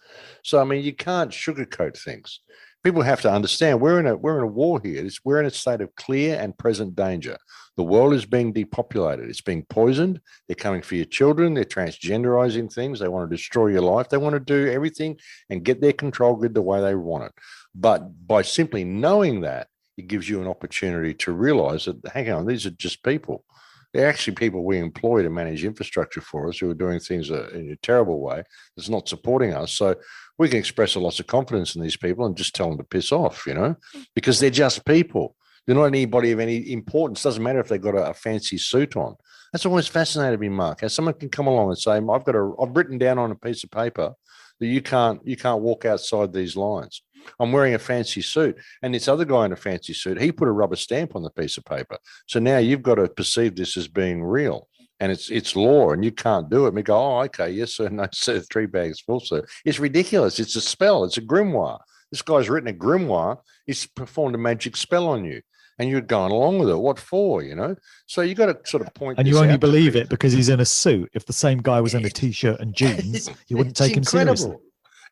So, I mean, you can't sugarcoat things. People have to understand we're in a war here. We're in a state of clear and present danger. The world is being depopulated. It's being poisoned. They're coming for your children. They're transgenderizing things. They want to destroy your life. They want to do everything and get their control grid the way they want it. But by simply knowing that, it gives you an opportunity to realize that, hang on, these are just people. They're actually people we employ to manage infrastructure for us, who are doing things in a terrible way that's not supporting us. So we can express a loss of confidence in these people and just tell them to piss off, you know, because they're just people. They're not anybody of any importance. Doesn't matter if they've got a fancy suit on. That's always fascinated me, Mark. How someone can come along and say, I've written down on a piece of paper that you can't walk outside these lines. I'm wearing a fancy suit, and this other guy in a fancy suit, he put a rubber stamp on the piece of paper. So now you've got to perceive this as being real, and it's law, and you can't do it. And we go, oh, okay, yes, sir, no, sir, 3 bags full, sir. It's ridiculous. It's a spell. It's a grimoire. This guy's written a grimoire. He's performed a magic spell on you, and you're going along with it. What for, you know? So you got to sort of point. And you only believe it because he's in a suit. If the same guy was in a T-shirt and jeans, you wouldn't take him seriously.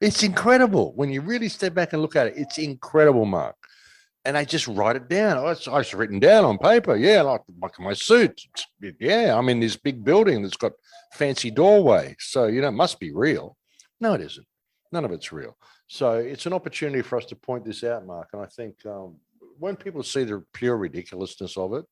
It's incredible. When you really step back and look at it, it's incredible, Mark. And I just write it down. It's written down on paper. Yeah, like my suit. Yeah, I'm in this big building that's got fancy doorway. So, you know, it must be real. No, it isn't. None of it's real. So it's an opportunity for us to point this out, Mark. And I think when people see the pure ridiculousness of it,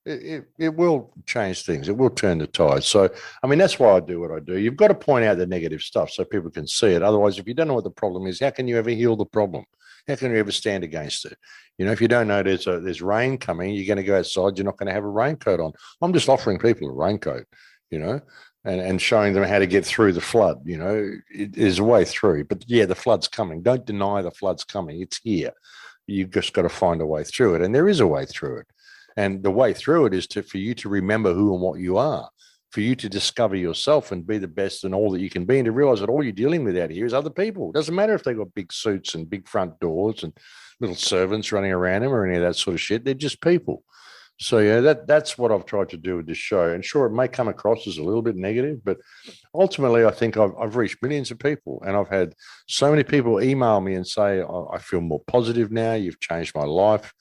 it will change things. It will turn the tide. So, I mean, that's why I do what I do. You've got to point out the negative stuff so people can see it. Otherwise, if you don't know what the problem is, how can you ever heal the problem? How can you ever stand against it? You know, if you don't know there's rain coming, you're going to go outside, you're not going to have a raincoat on. I'm just offering people a raincoat, you know, and showing them how to get through the flood. You know, there's a way through. But yeah, the flood's coming. Don't deny the flood's coming. It's here. You've just got to find a way through it. And there is a way through it. And the way through it is for you to remember who and what you are, for you to discover yourself and be the best and all that you can be, and to realize that all you're dealing with out here is other people. It doesn't matter if they've got big suits and big front doors and little servants running around them or any of that sort of shit. They're just people. So, yeah, that's what I've tried to do with this show. And sure, it may come across as a little bit negative, but ultimately I think I've reached millions of people, and I've had so many people email me and say, I feel more positive now. You've changed my life.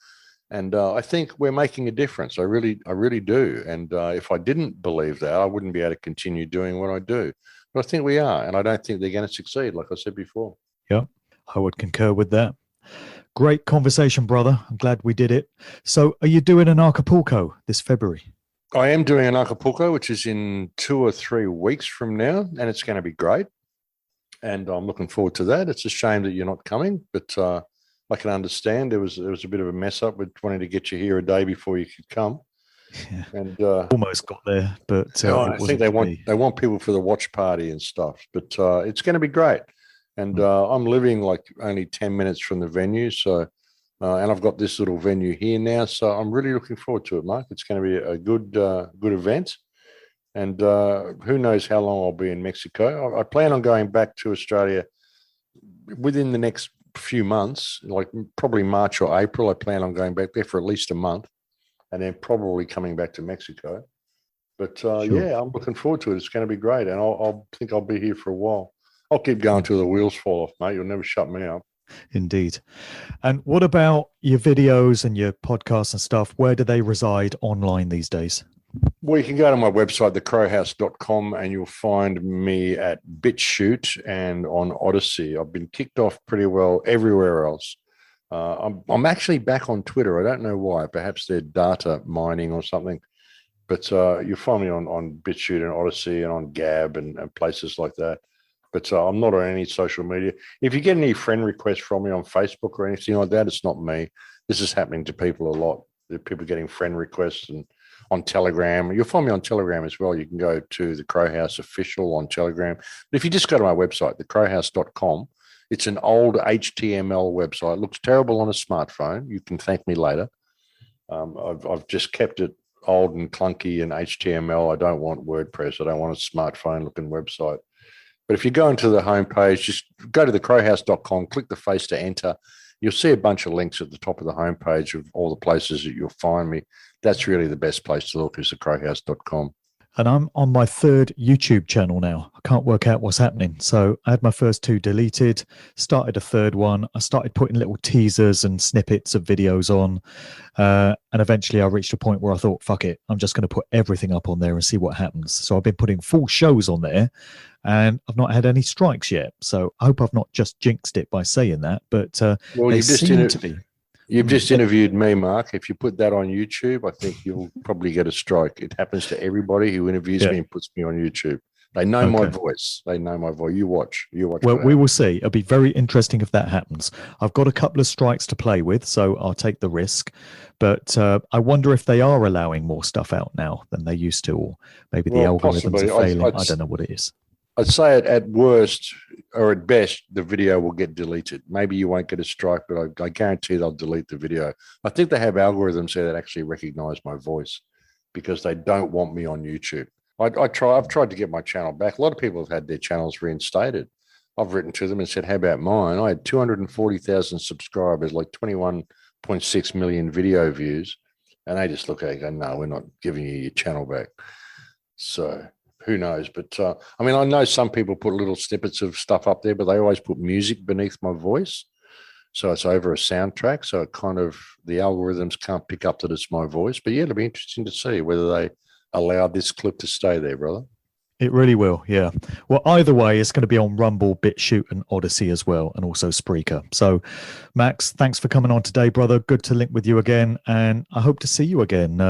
And I think we're making a difference. I really do. And if I didn't believe that, I wouldn't be able to continue doing what I do. But I think we are. And I don't think they're going to succeed, like I said before. Yeah, I would concur with that. Great conversation, brother. I'm glad we did it. So are you doing an Acapulco this February? I am doing an Acapulco, which is in 2 or 3 weeks from now. And it's going to be great. And I'm looking forward to that. It's a shame that you're not coming, but I can understand there was a bit of a mess up with wanting to get you here a day before you could come. Yeah. And almost got there, but I think they want people for the watch party and stuff. But it's going to be great. And I'm living like only 10 minutes from the venue, so and I've got this little venue here now, so I'm really looking forward to it, Mark. It's going to be a good event, And who knows how long I'll be in Mexico. I plan on going back to Australia within the next few months, like probably March or April. I plan on going back there for at least a month and then probably coming back to Mexico. But Sure. yeah, I'm looking forward to it. It's going to be great. And I'll think I'll be here for a while. I'll keep going till the wheels fall off, mate. You'll never shut me up. Indeed. And what about your videos and your podcasts and stuff? Where do they reside online these days? Well, you can go to my website, thecrowhouse.com, and you'll find me at BitChute and on Odyssey. I've been kicked off pretty well everywhere else. I'm actually back on Twitter. I don't know why. Perhaps they're data mining or something. But you'll find me on BitChute and Odyssey and on Gab and places like that. But I'm not on any social media. If you get any friend requests from me on Facebook or anything like that, it's not me. This is happening to people a lot. There are people getting friend requests and on Telegram. You'll find me on Telegram as well. You can go to the Crow House Official on Telegram. But if you just go to my website, thecrowhouse.com, it's an old HTML website. It looks terrible on a smartphone. You can thank me later. I've just kept it old and clunky and HTML. I don't want WordPress. I don't want a smartphone looking website. But if you go into the homepage, just go to thecrowhouse.com, click the face to enter. You'll see a bunch of links at the top of the homepage of all the places that you'll find me. That's really the best place to look, is thecrowhouse.com. And I'm on my third YouTube channel now. I can't work out what's happening. So I had my first two deleted, started a third one. I started putting little teasers and snippets of videos on. And eventually I reached a point where I thought, fuck it, I'm just going to put everything up on there and see what happens. So I've been putting full shows on there and I've not had any strikes yet. So I hope I've not just jinxed it by saying that, but well, they seem to be. You've just interviewed me, Mark. If you put that on YouTube, I think you'll probably get a strike. It happens to everybody who interviews me and puts me on YouTube. They know my voice. They know my voice. You watch. Well, we will see. It'll be very interesting if that happens. I've got a couple of strikes to play with, so I'll take the risk. But I wonder if they are allowing more stuff out now than they used to, or maybe the algorithms are failing. I don't know what it is. I'd say at worst or at best, the video will get deleted. Maybe you won't get a strike, but I guarantee they'll delete the video. I think they have algorithms there that actually recognize my voice because they don't want me on YouTube. I've tried to get my channel back. A lot of people have had their channels reinstated. I've written to them and said, how about mine? I had 240,000 subscribers, like 21.6 million video views. And they just look at it and go, no, we're not giving you your channel back. So who knows? But I mean, I know some people put little snippets of stuff up there, but they always put music beneath my voice. So it's over a soundtrack. So it kind of, the algorithms can't pick up that it's my voice. But yeah, it'll be interesting to see whether they allow this clip to stay there, brother. It really will, yeah. Well, either way, it's going to be on Rumble, BitChute, and Odyssey as well, and also Spreaker. So, Max, thanks for coming on today, brother. Good to link with you again, and I hope to see you again,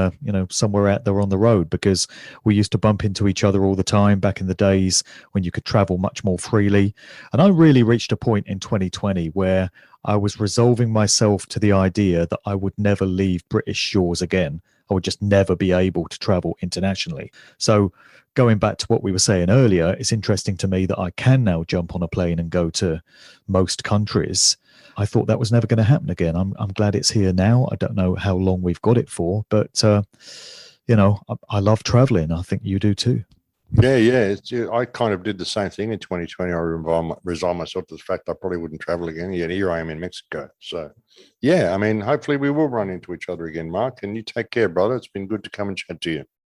somewhere out there on the road, because we used to bump into each other all the time back in the days when you could travel much more freely. And I really reached a point in 2020 where I was resolving myself to the idea that I would never leave British shores again. I would just never be able to travel internationally. So going back to what we were saying earlier, it's interesting to me that I can now jump on a plane and go to most countries. I thought that was never going to happen again. I'm glad it's here now. I don't know how long we've got it for, but I love traveling. I think you do too. Yeah. I kind of did the same thing in 2020. I resigned myself to the fact I probably wouldn't travel again. Yet here I am in Mexico. So, yeah, I mean, hopefully we will run into each other again, Mark. And you take care, brother. It's been good to come and chat to you.